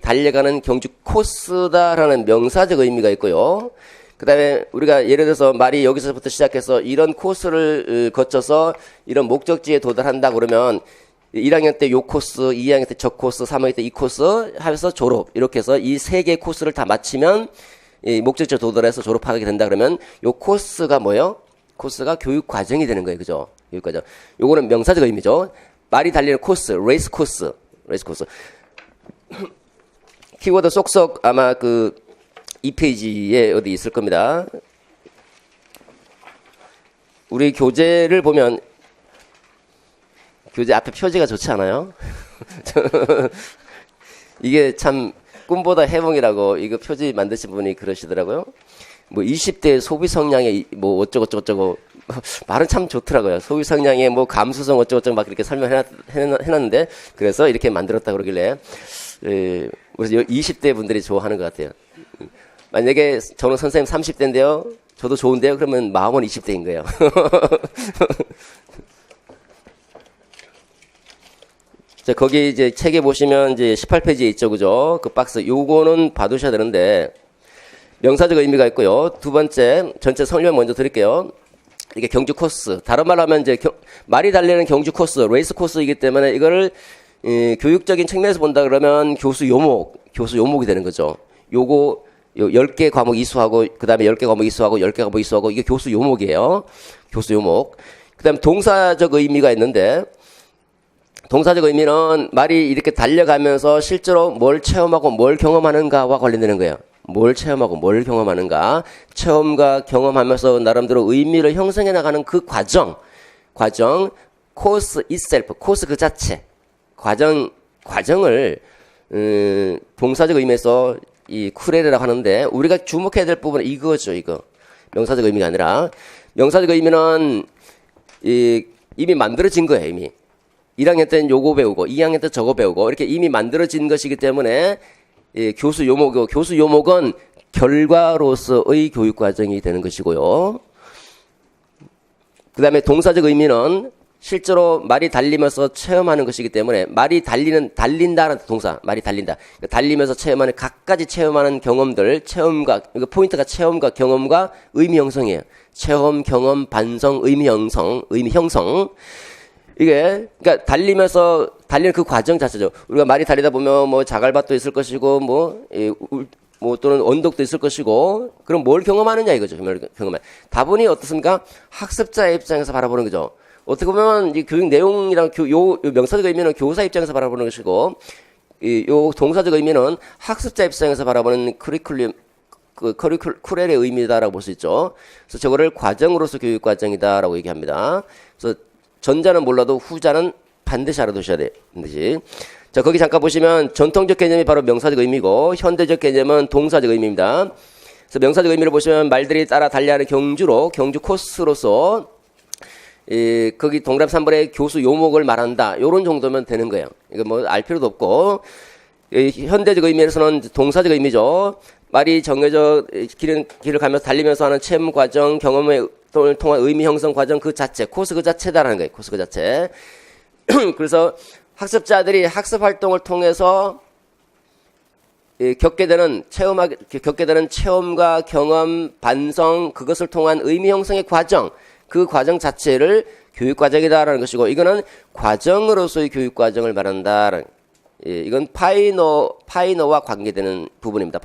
달려가는 경주 코스다라는 명사적 의미가 있고요. 그 다음에 우리가 예를 들어서 말이 여기서부터 시작해서 이런 코스를 거쳐서 이런 목적지에 도달한다 그러면 1학년 때 요 코스, 2학년 때 저 코스, 3학년 때 이 코스 하면서 졸업. 이렇게 해서 이 세 개의 코스를 다 마치면 이 목적지에 도달해서 졸업하게 된다 그러면 요 코스가 뭐예요? 코스가 교육 과정이 되는 거예요. 그죠? 교육 과정. 요거는 명사적 의미죠. 말이 달리는 코스, 레이스 코스. 키워드 쏙쏙 아마 그 2페이지에 어디 있을 겁니다. 우리 교재를 보면 교재 앞에 표지가 좋지 않아요? 이게 참 꿈보다 해몽이라고 이거 표지 만드신 분이 그러시더라고요. 뭐 20대 소비 성향에 뭐 어쩌고 말은 참 좋더라고요. 소비 성향에 뭐 감수성 어쩌고 막 이렇게 설명해놨는데 그래서 이렇게 만들었다 그러길래 그래서 20대 분들이 좋아하는 것 같아요. 만약에 저는 선생님 30대인데요. 저도 좋은데요. 그러면 마음은 20대인 거예요. 자, 거기 이제 책에 보시면 이제 18페이지에 있죠. 그죠? 그 박스. 요거는 봐두셔야 되는데 명사적 의미가 있고요. 두 번째, 전체 설명 먼저 드릴게요. 이게 경주 코스. 다른 말로 하면 이제 말이 달리는 경주 코스, 레이스 코스이기 때문에 이거를 교육적인 측면에서 본다 그러면 교수 요목이 되는 거죠. 요거 10개 과목 이수하고 그다음에 10개 과목 이수하고 10개 과목 이수하고 이게 교수 요목이에요. 교수 요목. 그다음에 동사적 의미가 있는데 동사적 의미는 말이 이렇게 달려가면서 실제로 뭘 체험하고 뭘 경험하는가와 관련되는 거예요. 뭘 체험하고 뭘 경험하는가. 체험과 경험하면서 나름대로 의미를 형성해 나가는 그 과정, 코스 itself, 코스 그 자체, 과정을 동사적 의미에서 이 쿠렐이라고 하는데 우리가 주목해야 될 부분은 이거죠, 이거. 명사적 의미가 아니라 명사적 의미는 이미 만들어진 거예요, 이미. 1학년 때는 요거 배우고 2학년 때 저거 배우고 이렇게 이미 만들어진 것이기 때문에 교수 요목이고 교수 요목은 결과로서의 교육 과정이 되는 것이고요. 그 다음에 동사적 의미는 실제로 말이 달리면서 체험하는 것이기 때문에 말이 달린다는 동사, 말이 달린다. 달리면서 체험하는 각가지 체험하는 경험들, 포인트가 체험과 경험과 의미 형성이에요. 체험, 경험, 반성, 의미 형성. 이게, 그러니까 달리는 그 과정 자체죠. 우리가 말이 달리다 보면 뭐 자갈밭도 있을 것이고, 또는 언덕도 있을 것이고, 그럼 뭘 경험하느냐 이거죠. 다분히 어떻습니까? 학습자의 입장에서 바라보는 거죠. 어떻게 보면 이 교육 내용이랑 요 명사적 의미는 교사 입장에서 바라보는 것이고, 요 동사적 의미는 학습자 입장에서 바라보는 쿠렐의 의미다라고 볼 수 있죠. 그래서 저거를 과정으로서 교육 과정이다라고 얘기합니다. 그래서 전자는 몰라도 후자는 반드시 알아두셔야 돼요. 반드시. 자, 거기 잠깐 보시면 전통적 개념이 바로 명사적 의미고 현대적 개념은 동사적 의미입니다. 그래서 명사적 의미를 보시면 말들이 따라 달려가는 경주 코스로서 거기 동그라미 3번에 교수 요목을 말한다. 요런 정도면 되는 거예요. 이거 뭐 알 필요도 없고 현대적 의미에서는 동사적 의미죠. 말이 정해져 길을 가면서 달리면서 하는 체험 과정, 경험을 통한 의미 형성 과정 그 자체, 코스 그 자체다라는 거예요. 코스 그 자체. 그래서 학습자들이 학습 활동을 통해서 겪게 되는 체험과 경험, 반성, 그것을 통한 의미 형성의 과정, 그 과정 자체를 교육과정이다라는 것이고, 이거는 과정으로서의 교육과정을 말한다. 예, 이건 파이너와 관계되는 부분입니다.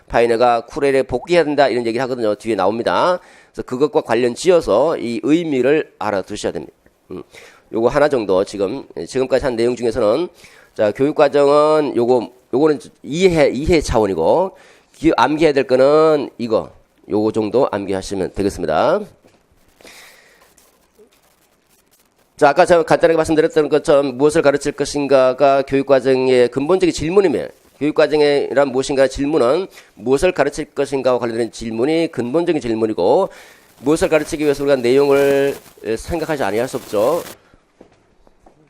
파이너가 쿠렐에 복귀해야 된다 이런 얘기를 하거든요. 뒤에 나옵니다. 그래서 그것과 관련 지어서 이 의미를 알아두셔야 됩니다. 요거 하나 정도 지금까지 한 내용 중에서는, 자, 교육과정은 요거는 이해 차원이고, 암기해야 될 거는 요거 정도 암기하시면 되겠습니다. 자, 아까 제가 간단하게 말씀드렸던 것처럼 무엇을 가르칠 것인가가 교육과정의 근본적인 질문이며, 교육과정이란 무엇인가 질문은 무엇을 가르칠 것인가와 관련된 질문이 근본적인 질문이고, 무엇을 가르치기 위해서 우리가 내용을 생각하지 아니할 수 없죠.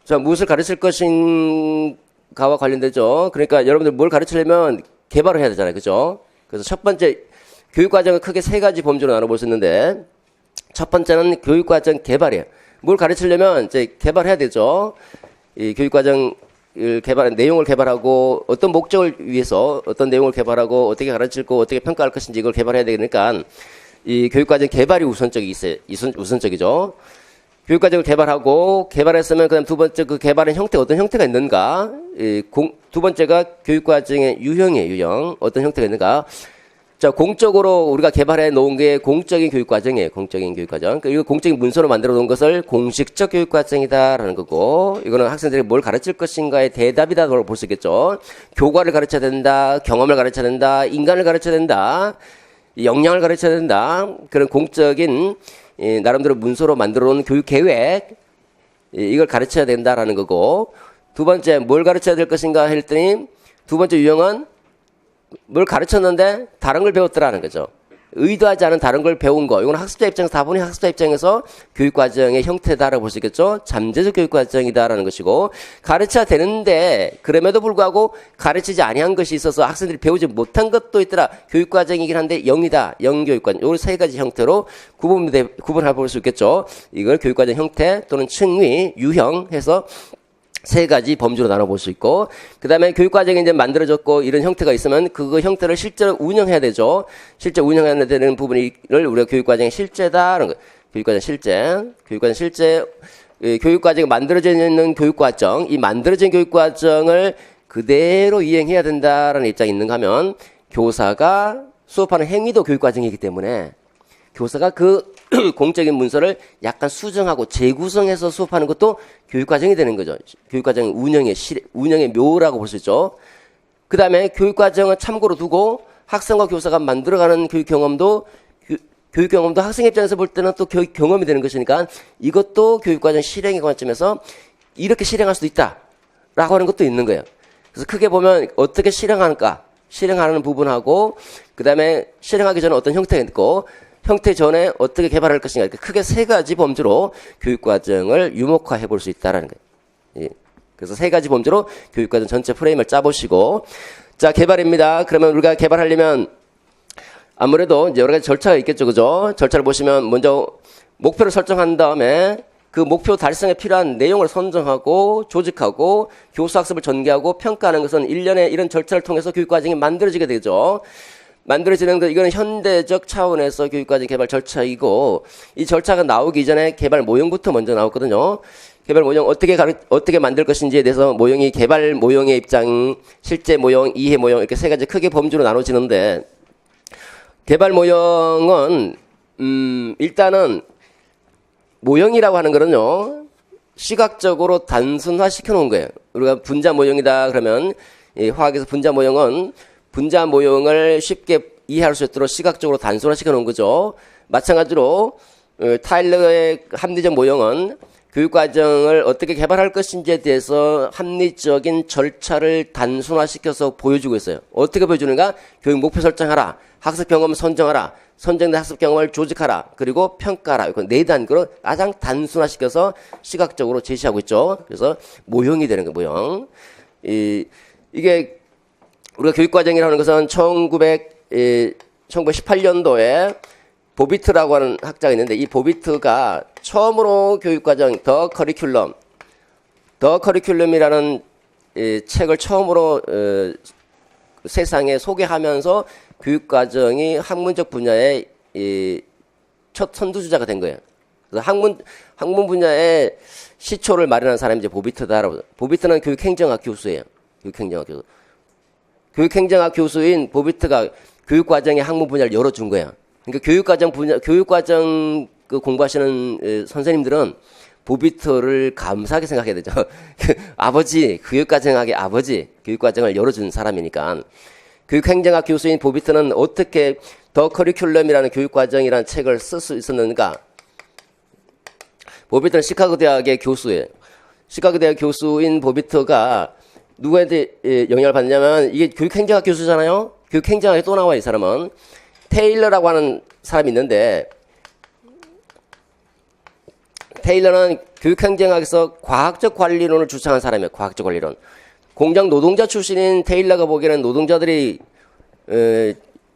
자, 무엇을 가르칠 것인가와 관련되죠. 그러니까 여러분들 뭘 가르치려면 개발을 해야 되잖아요. 그죠? 그래서 첫 번째, 교육과정을 크게 세 가지 범주로 나눠볼 수 있는데, 첫 번째는 교육과정 개발이에요. 뭘 가르치려면 이제 개발해야 되죠. 이 교육과정 내용을 개발하고, 어떤 목적을 위해서 어떤 내용을 개발하고, 어떻게 가르치고, 어떻게 평가할 것인지 이걸 개발해야 되니까, 이 교육과정 개발이 우선적이죠. 교육과정을 개발했으면 그다음 두 번째 그 개발의 형태 어떤 형태가 있는가? 두 번째가 교육과정의 유형 어떤 형태가 있는가? 자, 공적으로 우리가 개발해 놓은 게 공적인 교육과정이에요. 공적인 교육과정. 그리고 공적인 문서로 만들어 놓은 것을 공식적 교육과정이다라는 거고, 이거는 학생들이 뭘 가르칠 것인가의 대답이다라고 볼 수 있겠죠. 교과를 가르쳐야 된다, 경험을 가르쳐야 된다, 인간을 가르쳐야 된다, 역량을 가르쳐야 된다. 그런 공적인 나름대로 문서로 만들어 놓은 교육 계획, 이걸 가르쳐야 된다라는 거고, 두 번째 뭘 가르쳐야 될 것인가 했더니, 두 번째 유형은 뭘 가르쳤는데 다른 걸 배웠더라는 거죠. 의도하지 않은 다른 걸 배운 거. 이건 학습자 입장에서 다분히 학습자 입장에서 교육과정의 형태다라고 볼 수 있겠죠. 잠재적 교육과정이다라는 것이고, 가르쳐야 되는데 그럼에도 불구하고 가르치지 아니한 것이 있어서 학생들이 배우지 못한 것도 있더라. 교육과정이긴 한데 영교육과정. 이 세 가지 형태로 구분해 볼 수 있겠죠. 이걸 교육과정 형태 또는 층위, 유형 해서 세 가지 범주로 나눠볼 수 있고, 그 다음에 교육과정이 이제 만들어졌고 이런 형태가 있으면 그 형태를 실제로 운영해야 되죠. 실제 운영해야 되는 부분을 우리가 교육과정의 실제다라는 거. 교육과정 실제, 교육과정이 만들어져 있는 교육과정, 이 만들어진 교육과정을 그대로 이행해야 된다라는 입장이 있는가 하면, 교사가 수업하는 행위도 교육과정이기 때문에 교사가 그 공적인 문서를 약간 수정하고 재구성해서 수업하는 것도 교육과정이 되는 거죠. 교육과정 운영의 묘라고 볼 수 있죠. 그 다음에 교육과정을 참고로 두고 학생과 교사가 만들어가는 교육 경험도 학생 입장에서 볼 때는 또 교육 경험이 되는 것이니까, 이것도 교육과정 실행의 관점에서 이렇게 실행할 수도 있다라고 하는 것도 있는 거예요. 그래서 크게 보면 어떻게 실행하는 부분하고, 그 다음에 실행하기 전에 어떤 형태가 있고, 형태 전에 어떻게 개발할 것인가, 이렇게 크게 세 가지 범주로 교육과정을 유목화해 볼 수 있다라는 거예요. 예. 그래서 세 가지 범주로 교육과정 전체 프레임을 짜보시고, 자, 개발입니다. 그러면 우리가 개발하려면 아무래도 이제 여러 가지 절차가 있겠죠, 그죠? 절차를 보시면 먼저 목표를 설정한 다음에 그 목표 달성에 필요한 내용을 선정하고 조직하고 교수 학습을 전개하고 평가하는 것은 일련의 이런 절차를 통해서 교육과정이 만들어지게 되죠. 만들어지는 것, 이거는 현대적 차원에서 교육과정 개발 절차이고, 이 절차가 나오기 전에 개발 모형부터 먼저 나왔거든요. 개발 모형 어떻게 만들 것인지에 대해서 개발 모형의 입장, 실제 모형, 이해 모형, 이렇게 세 가지 크게 범주로 나눠지는데, 개발 모형은 일단은 모형이라고 하는 거는요, 시각적으로 단순화 시켜 놓은 거예요. 우리가 분자 모형이다 그러면, 화학에서 분자 모형은 분자 모형을 쉽게 이해할 수 있도록 시각적으로 단순화 시켜 놓은 거죠. 마찬가지로 타일러의 합리적 모형은 교육과정을 어떻게 개발할 것인지에 대해서 합리적인 절차를 단순화시켜서 보여주고 있어요. 어떻게 보여주는가? 교육 목표 설정하라, 학습 경험을 선정하라, 선정된 학습 경험을 조직하라, 그리고 평가하라. 이거 네 단계로 가장 단순화시켜서 시각적으로 제시하고 있죠. 그래서 모형이 되는 거예요. 모형. 이게 우리가 교육과정이라고 하는 것은 1918년도에 보비트라고 하는 학자가 있는데, 이 보비트가 처음으로 교육과정 더 커리큘럼이라는 책을 처음으로 세상에 소개하면서 교육과정이 학문적 분야의 첫 선두주자가 된 거예요. 그래서 학문 분야의 시초를 마련한 사람이 이제 보비트다라고. 보비트는 교육행정학 교수예요. 교육행정학 교수. 교육행정학 교수인 보비트가 교육과정의 학문 분야를 열어준 거야. 그러니까 교육과정 그 공부하시는 선생님들은 보비트를 감사하게 생각해야 되죠. 아버지, 교육과정학의 아버지, 교육과정을 열어준 사람이니까. 교육행정학 교수인 보비트는 어떻게 더 커리큘럼이라는 교육과정이라는 책을 쓸 수 있었는가? 보비트는 시카고 대학의 교수예요. 시카고 대학 교수인 보비트가 누구한테 영향을 받느냐면 이게 교육행정학 교수잖아요. 교육행정학에 또 나와 이 사람은 테일러라고 하는 사람이 있는데 테일러는 교육행정학에서 과학적 관리론을 주창한 사람이에요. 과학적 관리론. 공장 노동자 출신인 테일러가 보기에는 노동자들이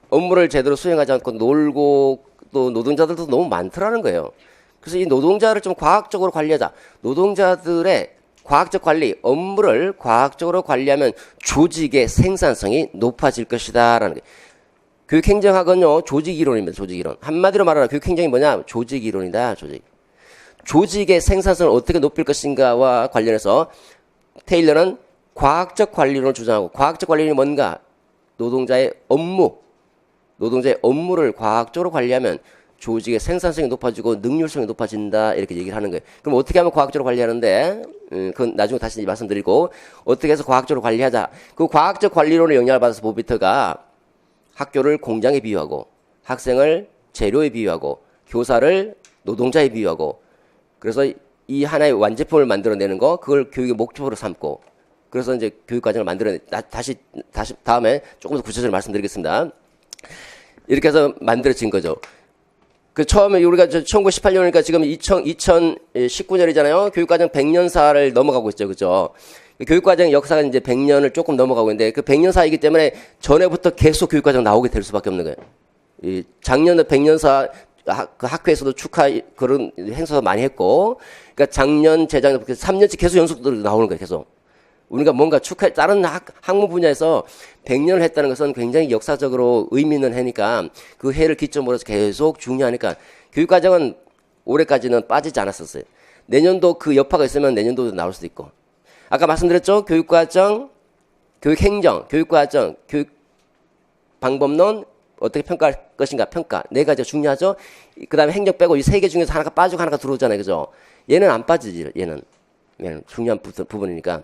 업무를 제대로 수행하지 않고 놀고 또 노동자들도 너무 많더라는 거예요. 그래서 이 노동자를 좀 과학적으로 관리하자. 노동자들의 과학적 관리, 업무를 과학적으로 관리하면 조직의 생산성이 높아질 것이다. 라는 게. 교육행정학은요, 조직이론입니다. 조직이론. 한마디로 말하면 교육행정이 뭐냐? 조직이론이다. 조직. 조직의 생산성을 어떻게 높일 것인가와 관련해서 테일러는 과학적 관리론을 주장하고 과학적 관리론이 뭔가? 노동자의 업무를 과학적으로 관리하면 조직의 생산성이 높아지고 능률성이 높아진다 이렇게 얘기를 하는 거예요. 그럼 어떻게 하면 과학적으로 관리하는데 그건 나중에 다시 말씀드리고 어떻게 해서 과학적으로 관리하자. 그 과학적 관리론의 영향을 받아서 보비트가 학교를 공장에 비유하고 학생을 재료에 비유하고 교사를 노동자에 비유하고 그래서 이 하나의 완제품을 만들어내는 거 그걸 교육의 목표로 삼고 그래서 이제 교육과정을 만들어내 다시 다음에 조금 더 구체적으로 말씀드리겠습니다. 이렇게 해서 만들어진 거죠. 그 처음에 우리가 1918년이니까 지금 2019년이잖아요. 교육과정 100년사를 넘어가고 있죠. 그죠? 교육과정 역사가 이제 100년을 조금 넘어가고 있는데 그 100년사이기 때문에 전에부터 계속 교육과정 나오게 될 수밖에 없는 거예요. 이 작년에 100년사 그 학회에서도 축하 그런 행사도 많이 했고 그러니까 작년, 재작년 3년째 계속 연속으로 나오는 거예요. 계속. 우리가 뭔가 다른 학문 분야에서 100년을 했다는 것은 굉장히 역사적으로 의미 있는 해니까 그 해를 기점으로 해서 계속 중요하니까 교육과정은 올해까지는 빠지지 않았었어요. 내년도 그 여파가 있으면 내년도도 나올 수도 있고. 아까 말씀드렸죠? 교육과정, 교육행정, 교육과정, 교육방법론, 어떻게 평가할 것인가, 평가. 네 가지가 중요하죠? 그 다음에 행정 빼고 이 세 개 중에서 하나가 빠지고 하나가 들어오잖아요. 그죠? 얘는 안 빠지지, 얘는 중요한 부분이니까.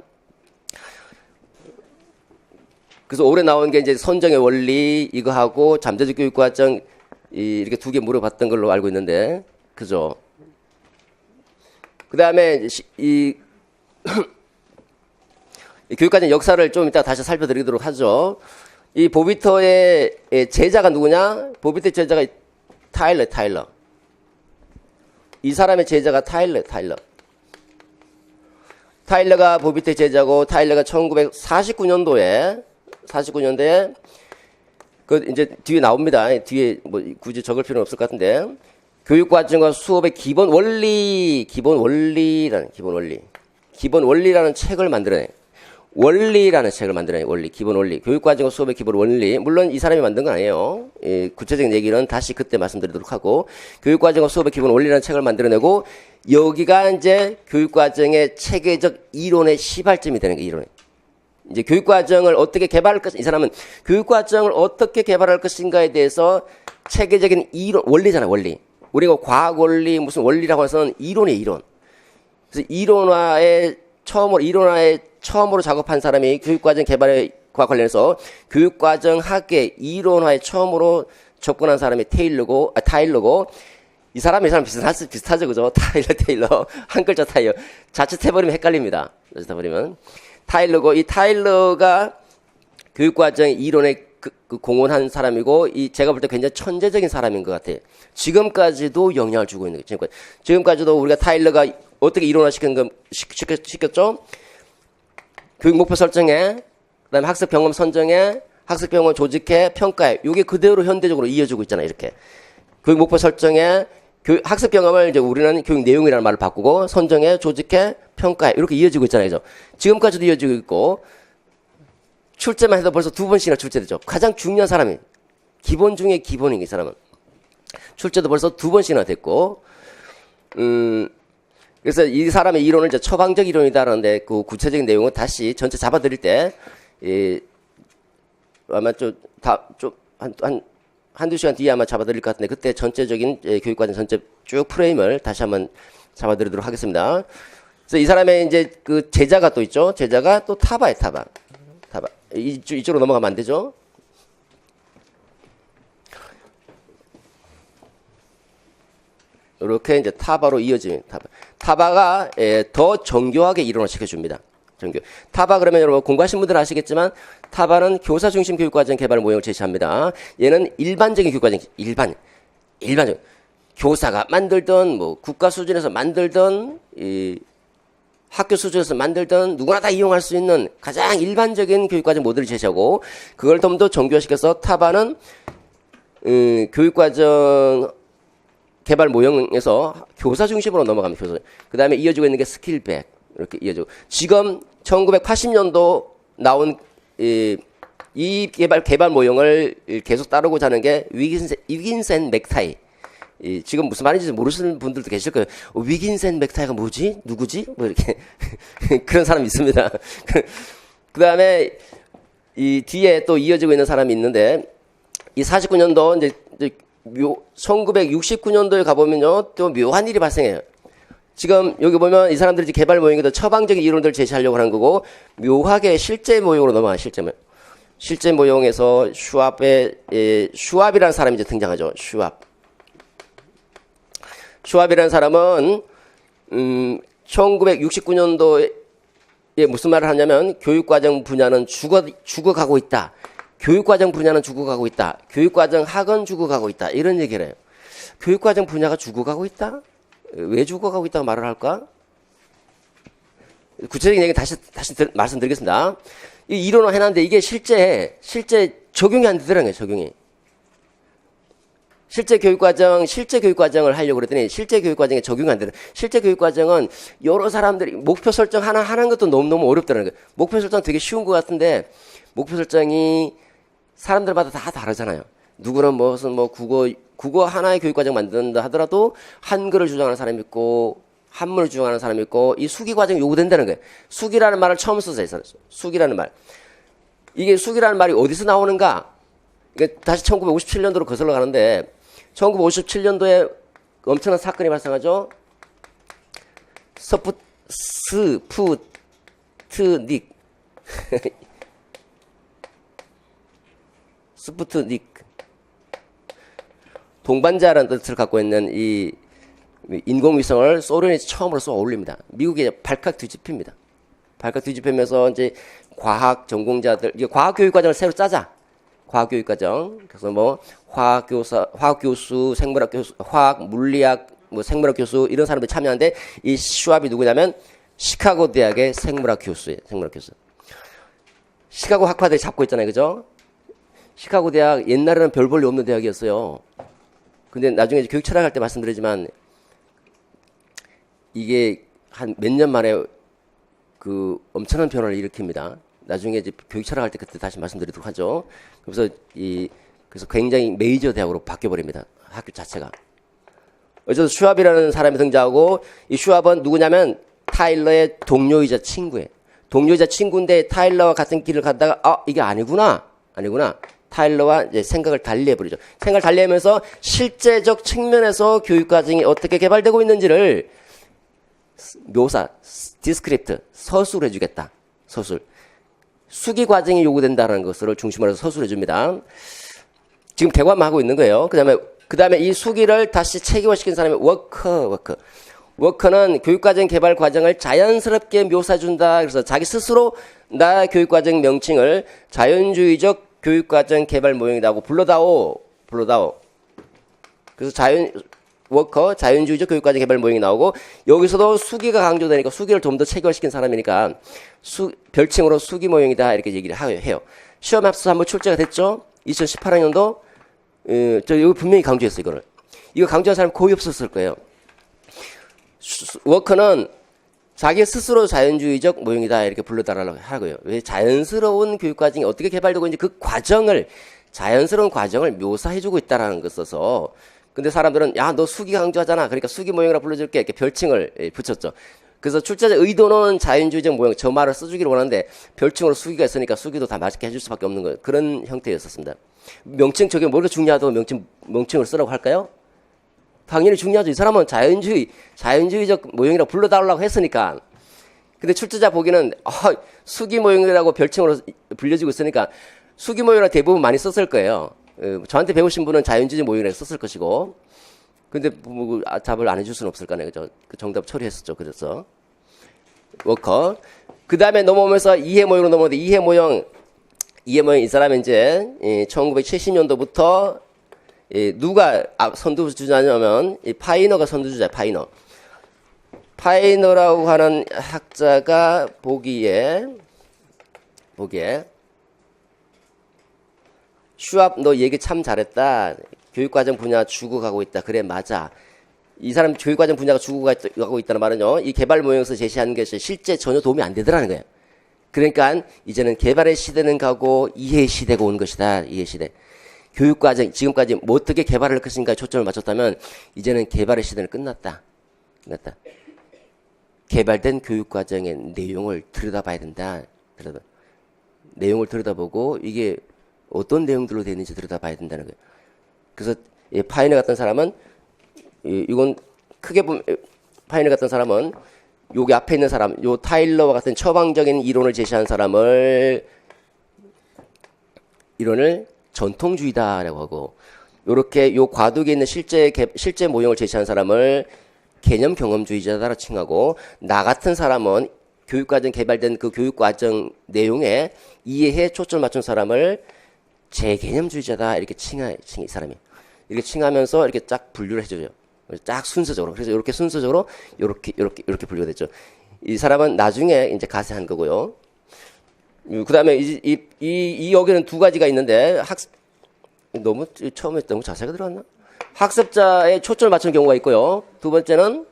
그래서 올해 나온 게 이제 선정의 원리 이거 하고 잠재적 교육과정 이렇게 두 개 물어봤던 걸로 알고 있는데 그죠? 그 다음에 이 교육과정 역사를 좀 이따 다시 살펴드리도록 하죠. 이 보비터의 제자가 누구냐? 보비터의 제자가 타일러. 이 사람의 제자가 타일러. 타일러가 보비터의 제자고 타일러가 1949년도에 그 이제 뒤에 나옵니다. 뒤에 뭐 굳이 적을 필요는 없을 것 같은데 교육과정과 수업의 기본 원리라는 책을 만들어내. 원리, 기본 원리. 교육과정과 수업의 기본 원리. 물론 이 사람이 만든 건 아니에요. 구체적인 얘기는 다시 그때 말씀드리도록 하고 교육과정과 수업의 기본 원리라는 책을 만들어내고 여기가 이제 교육과정의 체계적 이론의 시발점이 되는 거예요. 이론의. 이제 교육과정을 어떻게 개발할 것인가, 이 사람은 교육과정을 어떻게 개발할 것인가에 대해서 체계적인 이론, 원리잖아, 원리. 우리가 과학 원리, 무슨 원리라고 해서는 이론이에요, 이론. 그래서 이론화에 처음으로 작업한 사람이 교육과정 개발과 관련해서 교육과정 학계 이론화에 처음으로 접근한 사람이 타일러고, 이 사람 비슷하죠, 그죠? 테일러. 한 글자 타일러. 자칫해버리면 헷갈립니다. 타일러고 이 타일러가 교육과정 이론에 공헌한 사람이고 제가 볼 때 굉장히 천재적인 사람인 것 같아요. 지금까지도 영향을 주고 있는 거예요. 지금까지도 우리가 타일러가 어떻게 이론화 시켰죠? 교육 목표 설정에, 그다음에 학습 경험 선정에, 학습 경험 조직해, 평가해. 이게 그대로 현대적으로 이어지고 있잖아요. 이렇게 교육 목표 설정에 학습 경험을 이제 우리는 교육 내용이라는 말을 바꾸고 선정해, 조직해, 평가해 이렇게 이어지고 있잖아요. 그죠? 지금까지도 이어지고 있고 출제만 해도 벌써 2번씩이나 출제되죠. 가장 중요한 사람이 기본 중에 기본인 이 사람은 출제도 벌써 2번씩이나 됐고 그래서 이 사람의 이론을 이제 처방적 이론이다라는데 그 구체적인 내용은 다시 전체 잡아드릴 때, 아마 한두 시간 뒤에 아마 잡아드릴 것 같은데 그때 전체적인 교육과정 전체 쭉 프레임을 다시 한번 잡아드리도록 하겠습니다. 그래서 이 사람의 이제 그 제자가 또 있죠. 제자가 또 타바예요, 타바. 이쪽으로 넘어가면 안 되죠. 이렇게 이제 타바로 이어지는 타바가 더 정교하게 이론을 시켜줍니다. 정교. 타바 그러면 여러분 공부하신 분들은 아시겠지만 타바는 교사 중심 교육과정 개발 모형을 제시합니다. 얘는 일반적인 교육과정, 일반적 교사가 만들던 뭐 국가 수준에서 만들던 학교 수준에서 만들던 누구나 다 이용할 수 있는 가장 일반적인 교육과정 모델을 제시하고 그걸 좀 더 정교화시켜서 타바는 교육과정 개발 모형에서 교사 중심으로 넘어갑니다. 교사. 그 다음에 이어지고 있는 게 스킬백. 이렇게 이어지고. 지금 1980년도 나온 이 개발 모형을 계속 따르고자 하는 게 위긴센 맥타이. 지금 무슨 말인지 모르시는 분들도 계실 거예요. 위긴센 맥타이가 뭐지? 누구지? 뭐 이렇게. 그런 사람이 있습니다. 그 다음에 이 뒤에 또 이어지고 있는 사람이 있는데 이 49년도 이제 1969년도에 가보면요, 또 묘한 일이 발생해요. 지금 여기 보면 이 사람들이 개발 모형에도 처방적인 이론들을 제시하려고 하는 거고, 묘하게 실제 모형으로 넘어가요, 실제 모형. 실제 모형에서 슈왑이라는 사람이 이제 등장하죠, 슈왑. 슈왑이라는 사람은, 1969년도에 무슨 말을 하냐면, 교육과정 분야는 죽어가고 있다. 교육과정 분야는 죽어가고 있다. 교육과정 학은 죽어가고 있다. 이런 얘기를 해요. 교육과정 분야가 죽어가고 있다? 왜 죽어가고 있다고 말을 할까? 구체적인 얘기 다시 말씀드리겠습니다. 이 이론을 해놨는데 이게 실제 적용이 안 되더라고요, 적용이. 실제 교육과정을 하려고 그랬더니 실제 교육과정에 적용이 안 되는. 실제 교육과정은 여러 사람들이 목표 설정 하나 하는 것도 너무너무 어렵다는 거예요. 목표 설정 되게 쉬운 것 같은데 목표 설정이 사람들마다 다 다르잖아요. 누구는 무슨 국어 하나의 교육과정 만든다 하더라도 한글을 주장하는 사람이 있고 한문을 주장하는 사람이 있고 이 수기 과정이 요구된다는 거예요. 수기라는 말을 처음 써서 수기라는 말. 이게 수기라는 말이 어디서 나오는가? 이게 다시 1957년도로 거슬러 가는데 1957년도에 엄청난 사건이 발생하죠. 스푸트닉 동반자라는 뜻을 갖고 있는 이 인공위성을 소련이 처음으로 쏘아 올립니다. 미국이 발칵 뒤집힙니다. 발칵 뒤집히면서 이제 과학 전공자들, 이게 과학 교육과정을 새로 짜자. 과학 교육과정. 그래서 뭐 화학 교수, 생물학 교수, 화학, 물리학, 뭐 생물학 교수 이런 사람들이 참여하는데 이 슈왑이 누구냐면 시카고 대학의 생물학 교수예요. 생물학 교수. 시카고 학파들이 잡고 있잖아요, 그죠? 시카고 대학 옛날에는 별 볼 일 없는 대학이었어요. 근데 나중에 이제 교육 철학할 때 말씀드리지만 이게 한 몇 년 만에 그 엄청난 변화를 일으킵니다. 나중에 이제 교육 철학할 때 그때 다시 말씀드리도록 하죠. 그래서 그래서 굉장히 메이저 대학으로 바뀌어 버립니다. 학교 자체가. 어쨌든 슈왑이라는 사람이 등장하고 이 슈왑은 누구냐면 타일러의 동료이자 친구예요. 동료이자 친구인데 타일러와 같은 길을 가다가 이게 아니구나. 타일러와 이제 생각을 달리해버리죠. 생각을 달리하면서 실제적 측면에서 교육과정이 어떻게 개발되고 있는지를 묘사, 디스크립트, 서술을 해주겠다. 서술. 수기 과정이 요구된다는 것을 중심으로 해서 서술해 줍니다. 지금 개관만 하고 있는 거예요. 그 다음에 이 수기를 다시 체계화시킨 사람이 워커는 교육과정 개발 과정을 자연스럽게 묘사해준다. 그래서 자기 스스로 나 교육과정 명칭을 자연주의적 교육과정 개발 모형이라고 불러다오. 그래서 자연주의적 교육과정 개발 모형이 나오고 여기서도 수기가 강조되니까 수기를 좀 더 체계화시킨 사람이니까 별칭으로 수기 모형이다 이렇게 얘기를 해요. 시험에 앞서서 한번 출제가 됐죠. 2018학년도 여기 분명히 강조했어요. 이거를. 이거 강조한 사람 거의 없었을 거예요. 워커는 자기 스스로 자연주의적 모형이다 이렇게 불러달라고 하고요. 왜 자연스러운 교육과정이 어떻게 개발되고 있는지 그 과정을 자연스러운 과정을 묘사해주고 있다라는 거 써서 근데 사람들은 야, 너 수기 강조하잖아. 그러니까 수기 모형이라 불러줄게. 이렇게 별칭을 붙였죠. 그래서 출제자 의도는 자연주의적 모형, 저 말을 써주기를 원하는데 별칭으로 수기가 있으니까 수기도 다 맛있게 해줄 수밖에 없는 거예요. 그런 형태였었습니다. 명칭 저게 뭐가 중요하다고 명칭을 쓰라고 할까요? 당연히 중요하죠. 이 사람은 자연주의적 모형이라고 불러달라고 했으니까. 근데 출제자 보기에는 수기 모형이라고 별칭으로 불려지고 있으니까 수기 모형이라 대부분 많이 썼을 거예요. 저한테 배우신 분은 자연주의적 모형이라고 썼을 것이고, 근데 답을 안 해줄 수는 없을 거네요. 그죠? 그 정답 처리했었죠. 그래서 워커. 그 다음에 넘어오면서 이해 모형으로 넘어오는데 이해 모형 이 사람은 이제 1970년도부터 누가 선두주자냐면 파이너가 선두주자예요. 파이너라고 하는 학자가 보기에 슈압 너 얘기 참 잘했다. 교육과정 분야 죽어가고 있다. 그래 맞아. 이 사람 교육과정 분야가 죽어가고 있다는 말은요. 이 개발 모형에서 제시하는 것이 실제 전혀 도움이 안 되더라는 거예요. 그러니까 이제는 개발의 시대는 가고 이해의 시대가 온 것이다. 이해 시대. 교육과정 지금까지 뭐 어떻게 개발을 할 것인가에 초점을 맞췄다면 이제는 개발의 시대는 끝났다. 개발된 교육과정의 내용을 들여다봐야 된다. 내용을 들여다보고 이게 어떤 내용들로 되어 있는지 들여다봐야 된다는 거예요. 그래서 파이너 같은 사람은 이건 크게 보면 파이너 같은 사람은 여기 앞에 있는 사람, 요 타일러와 같은 처방적인 이론을 제시한 이론을 전통주의다라고 하고, 요렇게 요 과도기에 있는 실제 모형을 제시한 사람을 개념 경험주의자다라고 칭하고, 나 같은 사람은 교육과정 개발된 그 교육과정 내용에 이해에 초점을 맞춘 사람을 재개념주의자다 이렇게 이 사람이 이렇게 칭하면서 이렇게 쫙 분류를 해줘요. 쫙 순서적으로. 그래서 이렇게 순서적으로 이렇게 분류가 됐죠. 이 사람은 나중에 이제 가세한 거고요. 그 다음에 여기는 두 가지가 있는데 처음에 너무 자세가 들어갔나? 학습자의 초점을 맞추는 경우가 있고요. 두 번째는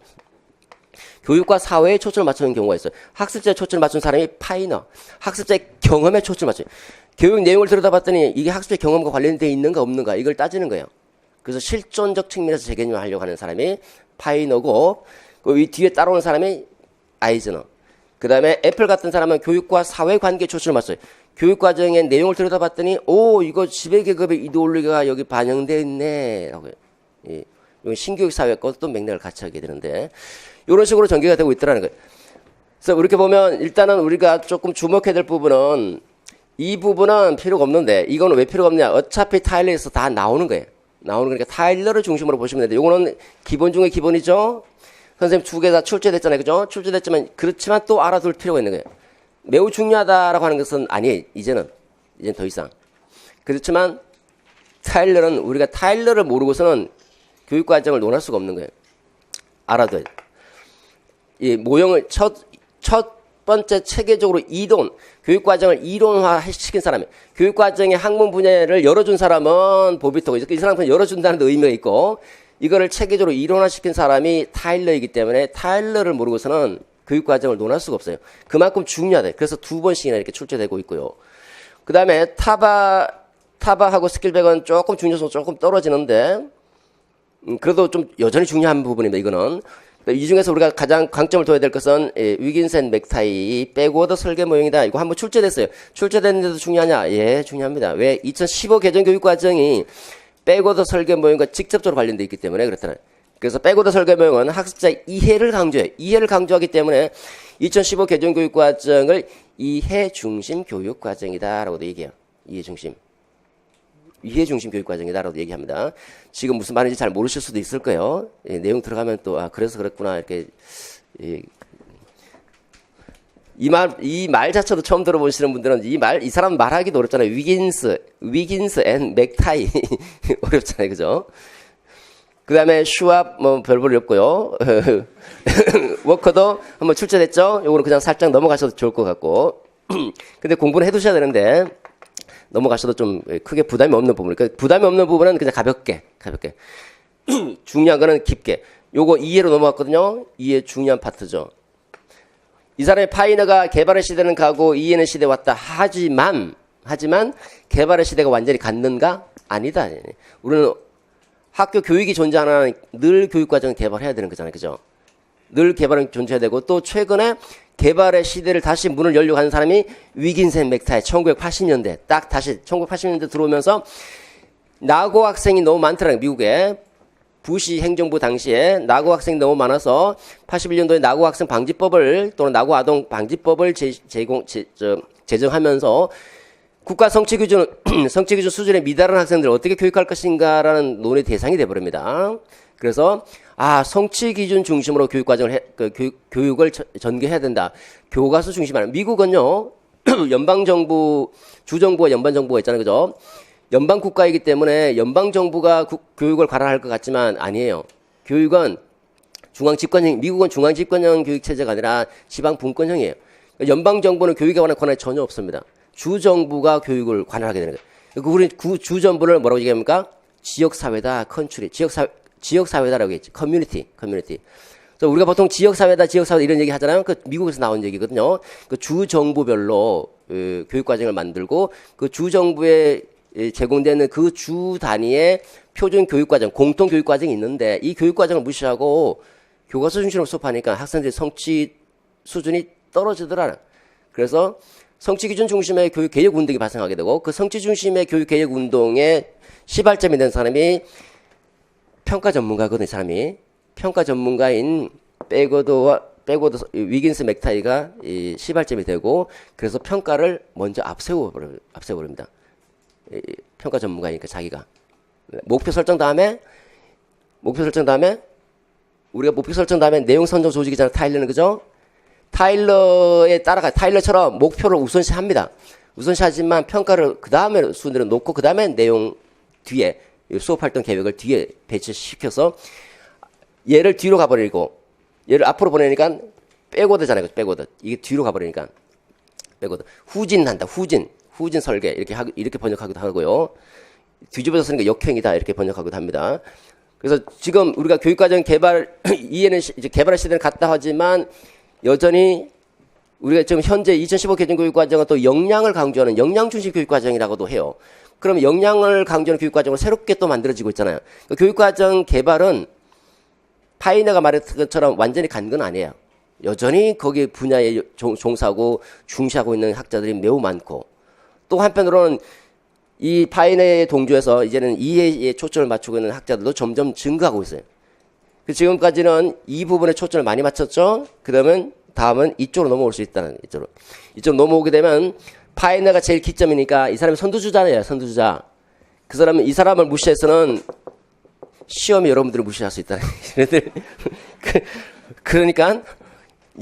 교육과 사회에 초점을 맞추는 경우가 있어요. 학습자의 초점을 맞춘 사람이 파이너. 학습자의 경험에 초점을 맞춰요. 교육 내용을 들여다봤더니 이게 학습자의 경험과 관련되어 있는가 없는가 이걸 따지는 거예요. 그래서 실존적 측면에서 재개념을 하려고 하는 사람이 파이너고, 이 뒤에 따라오는 사람이 아이즈너. 그 다음에 애플 같은 사람은 교육과 사회 관계에 초점을 맞춰요. 교육과정의 내용을 들여다봤더니 이거 지배계급의 이데올로기가 여기 반영되어 있네 라고 해요. 이건 신교육 사회과 또 맥락을 같이 하게 되는데 이런 식으로 전개가 되고 있더라는 거예요. 그래서 이렇게 보면 일단은 우리가 조금 주목해야 될 부분은 이 부분은 필요가 없는데 이거는 왜 필요가 없냐? 어차피 타일러에서 다 나오는 거예요. 거니까 타일러를 중심으로 보시면 되는데 이거는 기본 중에 기본이죠. 선생님 두 개 다 출제됐잖아요. 그죠? 출제됐지만 그렇지만 또 알아둘 필요가 있는 거예요. 매우 중요하다라고 하는 것은 아니에요. 이제는 더 이상. 그렇지만 타일러는 우리가 타일러를 모르고서는 교육과정을 논할 수가 없는 거예요. 알아둬야 돼요. 이 모형을 첫 번째 체계적으로 교육과정을 이론화시킨 사람이에요. 교육과정의 학문 분야를 열어준 사람은 보비토고, 이 사람은 열어준다는 의미가 있고, 이거를 체계적으로 이론화시킨 사람이 타일러이기 때문에 타일러를 모르고서는 교육과정을 논할 수가 없어요. 그만큼 중요하대. 그래서 두 번씩이나 이렇게 출제되고 있고요. 그 다음에 타바하고 스킬백은 조금 중요성이 조금 떨어지는데, 그래도 좀 여전히 중요한 부분입니다. 이거는. 이 중에서 우리가 가장 강점을 둬야 될 것은 위긴센 맥타이 백워드 설계 모형이다. 이거 한번 출제됐어요. 출제됐는데도 중요하냐? 예, 중요합니다. 왜? 2015 개정 교육과정이 백워드 설계 모형과 직접적으로 관련되어 있기 때문에 그렇잖아요. 그래서 백워드 설계 모형은 학습자의 이해를 강조해요. 이해를 강조하기 때문에 2015 개정 교육과정을 이해 중심 교육과정이다라고도 얘기해요. 이해 중심 교육과정이다라고 얘기합니다. 지금 무슨 말인지 잘 모르실 수도 있을 거예요. 내용 들어가면 또 그래서 그랬구나 이렇게 이 말 자체도 처음 들어보시는 분들은 이 사람 말하기도 어렵잖아요. 위긴스 앤 맥타이 어렵잖아요, 그죠? 그 다음에 슈압 별볼 어렵고요. 워커도 한번 출제됐죠. 요거는 그냥 살짝 넘어가셔도 좋을 것 같고. 근데 공부는 해두셔야 되는데. 넘어가셔도 좀 크게 부담이 없는 부분. 그러니까 부담이 없는 부분은 그냥 가볍게. 중요한 거는 깊게. 요거 이해로 넘어갔거든요. 이해 중요한 파트죠. 이 사람의 파이너가 개발의 시대는 가고 이해는 시대 왔다. 하지만 개발의 시대가 완전히 갔는가? 아니다. 우리는 학교 교육이 존재하는 한 늘 교육과정을 개발해야 되는 거잖아요. 그죠? 늘 개발은 존재해야 되고 또 최근에 개발의 시대를 다시 문을 열려고 하는 사람이 위긴센 맥타이 1980년대 딱 다시 1980년대 들어오면서 낙오 학생이 너무 많더라고요. 미국에. 부시 행정부 당시에 낙오 학생이 너무 많아서 81년도에 낙오 학생 방지법을 또는 낙오 아동 방지법을 제정하면서 국가 성취 기준 수준에 미달한 학생들을 어떻게 교육할 것인가라는 논의 대상이 돼버립니다. 그래서 성취 기준 중심으로 교육을 전개해야 된다. 교과서 중심 아니야. 미국은요 연방정부 주정부와 연방정부가 있잖아요, 그죠? 연방 국가이기 때문에 연방 정부가 교육을 관할할 것 같지만 아니에요. 교육은 중앙 집권형, 미국은 중앙 집권형 교육 체제가 아니라 지방 분권형이에요. 연방 정부는 교육에 관한 권한이 전혀 없습니다. 주 정부가 교육을 관할하게 되는 거예요. 우리 주 정부를 뭐라고 얘기합니까? 지역 사회다, 컨트리, 지역 사회다라고 했지. 커뮤니티. 그래서 우리가 보통 지역 사회다 이런 얘기 하잖아요. 그 미국에서 나온 얘기거든요. 그 주 정부별로 교육 과정을 만들고 그 주 정부의 제공되는 그 주 단위의 표준 교육과정, 공통 교육과정이 있는데 이 교육과정을 무시하고 교과서 중심으로 수업하니까 학생들의 성취 수준이 떨어지더라. 그래서 성취 기준 중심의 교육 개혁 운동이 발생하게 되고 그 성취 중심의 교육 개혁 운동의 시발점이 된 사람이 평가 전문가거든요. 이 사람이 평가 전문가인 빼고도 위긴스 맥타이가 이 시발점이 되고 그래서 평가를 먼저 앞세워버립니다. 평가 전문가니까 자기가 목표 설정 다음에 우리가 목표 설정 다음에 내용 선정 조직이잖아요. 타일러는 그죠? 타일러처럼 목표를 우선시합니다. 우선시하지만 평가를 그 다음에 순위로 놓고 그 다음에 내용 뒤에 수업 활동 계획을 뒤에 배치시켜서 얘를 뒤로 가버리고 얘를 앞으로 보내니까 백워드잖아요. 백워드. 이게 뒤로 가버리니까 백워드. 후진한다. 후진 설계 이렇게 번역하기도 하고요. 뒤집어서 쓰니까 역행이다 이렇게 번역하기도 합니다. 그래서 지금 우리가 교육과정 개발 이해는 이제 개발의 시대는 갔다 하지만 여전히 우리가 지금 현재 2015 개정교육과정은 또 역량을 강조하는 역량 중심 교육과정이라고도 해요. 그럼 역량을 강조하는 교육과정을 새롭게 또 만들어지고 있잖아요. 그 교육과정 개발은 파이너가 말했던 것처럼 완전히 간 건 아니에요. 여전히 거기 분야에 종사하고 중시하고 있는 학자들이 매우 많고 또 한편으로는 이 파이너의 동조에서 이제는 이해에 초점을 맞추고 있는 학자들도 점점 증가하고 있어요. 지금까지는 이 부분에 초점을 많이 맞췄죠. 다음은 이쪽으로 넘어올 수 있다는 이쪽으로 넘어오게 되면 파이너가 제일 기점이니까 이 사람이 선두주자예요. 선두주자. 이 사람을 무시해서는 시험에 여러분들을 무시할 수 있다는 그러니까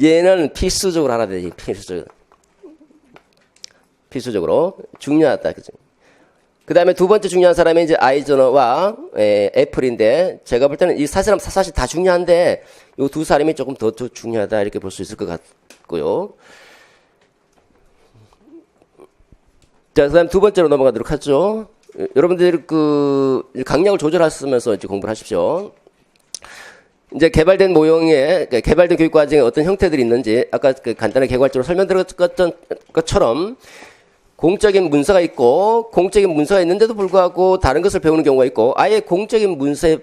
얘는 필수적으로 알아야 돼. 필수적으로 중요하다. 그죠? 그 다음에 두 번째 중요한 사람이 이제 아이저너와 애플인데 제가 볼 때는 이 사실 다 중요한데 이 두 사람이 조금 더 중요하다 이렇게 볼 수 있을 것 같고요. 자, 그 다음 두 번째로 넘어가도록 하죠. 여러분들 강약을 조절하시면서 이제 공부를 하십시오. 이제 개발된 교육과정에 어떤 형태들이 있는지 아까 간단하게 개괄적으로 설명드렸던 것처럼 공적인 문서가 있고 공적인 문서가 있는데도 불구하고 다른 것을 배우는 경우가 있고 아예 공적인 문서에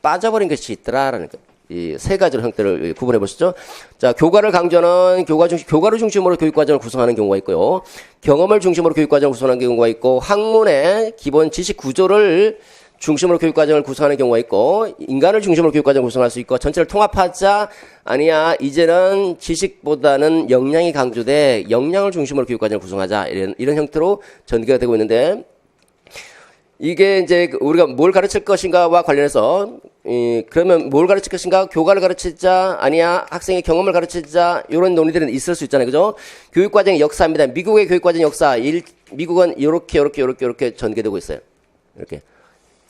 빠져버린 것이 있더라라는 거. 이 세 가지로 형태를 구분해 보시죠. 자, 교과를 강조하는 교과를 중심으로 교육과정을 구성하는 경우가 있고요. 경험을 중심으로 교육과정을 구성하는 경우가 있고 학문의 기본 지식 구조를 중심으로 교육과정을 구성하는 경우가 있고 인간을 중심으로 교육과정을 구성할 수 있고 전체를 통합하자 아니야 이제는 지식보다는 역량이 강조돼 역량을 중심으로 교육과정을 구성하자 이런 형태로 전개가 되고 있는데 이게 이제 우리가 뭘 가르칠 것인가와 관련해서 그러면 뭘 가르칠 것인가 교과를 가르치자 아니야 학생의 경험을 가르치자 이런 논의들은 있을 수 있잖아요. 그죠? 교육과정의 역사입니다. 미국의 교육과정 역사 미국은 이렇게 전개되고 있어요. 이렇게.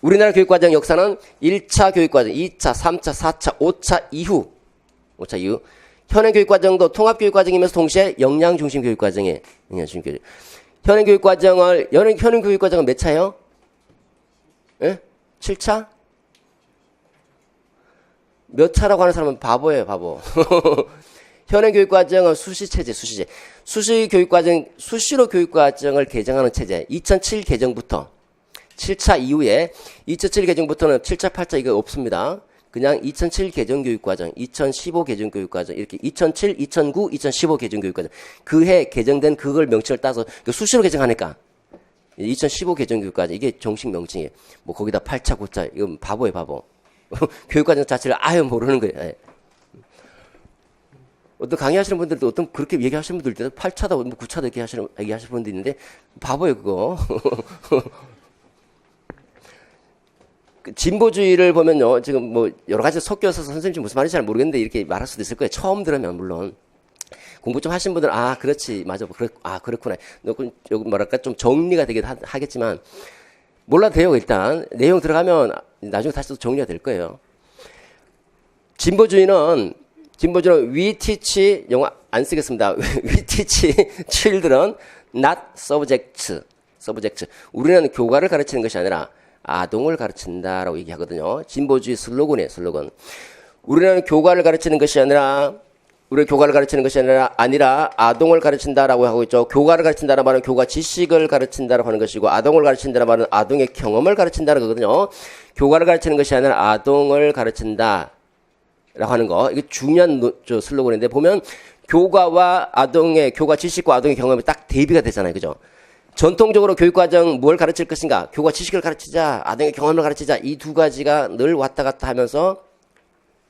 우리나라 교육과정 역사는 1차 교육과정, 2차, 3차, 4차, 5차 이후. 현행 교육과정도 통합교육과정이면서 동시에 역량 중심 교육과정이에요. 현행 교육과정은 몇 차예요? 예? 7차? 몇 차라고 하는 사람은 바보예요, 바보. 현행 교육과정은 수시체제. 수시로 교육과정을 개정하는 체제. 2007 개정부터 7차 이후에 2007 개정부터는 7차, 8차 이거 없습니다. 그냥 2007 개정교육과정, 2015 개정교육과정, 이렇게 2007, 2009, 2015 개정교육과정. 그 해 개정된 그걸 명칭을 따서 수시로 개정하니까 2015 개정교육과정 이게 정식 명칭이에요. 뭐 거기다 8차, 9차 이건 바보예요, 바보. 교육과정 자체를 아예 모르는 거예요. 예. 어떤 강의하시는 분들도 어떤 그렇게 얘기하시는 분들도 8차다, 뭐 9차다 이렇게 얘기하시는 분도 있는데 바보예요, 그거. 진보주의를 보면요, 지금 뭐 여러 가지 섞여서 선생님 무슨 말인지 잘 모르겠는데 이렇게 말할 수도 있을 거예요. 처음 들으면 물론 공부 좀 하신 분들은 아 그렇지 맞아 그렇구나. 여기 뭐랄까 좀 정리가 되긴 하겠지만 몰라도 돼요. 일단 내용 들어가면 나중에 다시 또 정리가 될 거예요. 진보주의는 we teach 영어 안 쓰겠습니다. we teach children not subjects. 우리는 교과를 가르치는 것이 아니라 아동을 가르친다라고 얘기하거든요. 진보주의 슬로건이에요, 슬로건. 우리는 교과를 가르치는 것이 아니라 아동을 가르친다라고 하고 있죠. 교과를 가르친다라는 말은 교과 지식을 가르친다라고 하는 것이고, 아동을 가르친다라는 말은 아동의 경험을 가르친다라는 거거든요. 교과를 가르치는 것이 아니라 아동을 가르친다라고 하는 거. 이게 중요한 슬로건인데, 보면 교과 지식과 아동의 경험이 딱 대비가 되잖아요. 그죠? 전통적으로 교육과정 뭘 가르칠 것인가? 교과 지식을 가르치자, 아동의 경험을 가르치자. 이 두 가지가 늘 왔다 갔다 하면서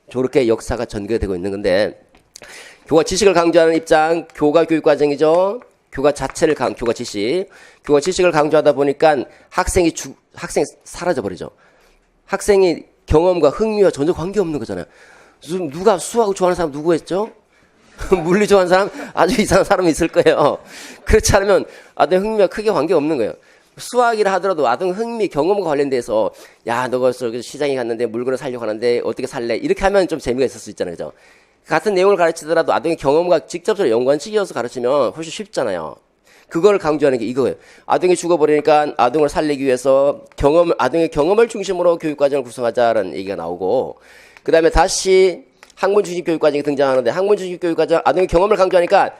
저렇게 역사가 전개되고 있는 건데, 교과 지식을 강조하는 입장, 교과 교육과정이죠. 교과 지식을 강조하다 보니까 학생이 사라져버리죠. 학생이 경험과 흥미와 전혀 관계없는 거잖아요. 누가 수학을 좋아하는 사람 누구 했죠? 물리 좋아하는 사람 아주 이상한 사람이 있을 거예요. 그렇지 않으면 아동 흥미와 크게 관계없는 거예요. 수학이라 하더라도 아동 흥미, 경험과 관련돼서 야, 너가 시장에 갔는데 물건을 사려고 하는데 어떻게 살래? 이렇게 하면 좀 재미가 있을 수 있잖아요. 그죠? 같은 내용을 가르치더라도 아동의 경험과 직접적으로 연관시켜서 가르치면 훨씬 쉽잖아요. 그걸 강조하는 게 이거예요. 아동이 죽어버리니까 아동을 살리기 위해서 아동의 경험을 중심으로 교육과정을 구성하자라는 얘기가 나오고, 그 다음에 다시 학문 중심 교육과정이 등장하는데, 학문 중심 교육과정 아동의 경험을 강조하니까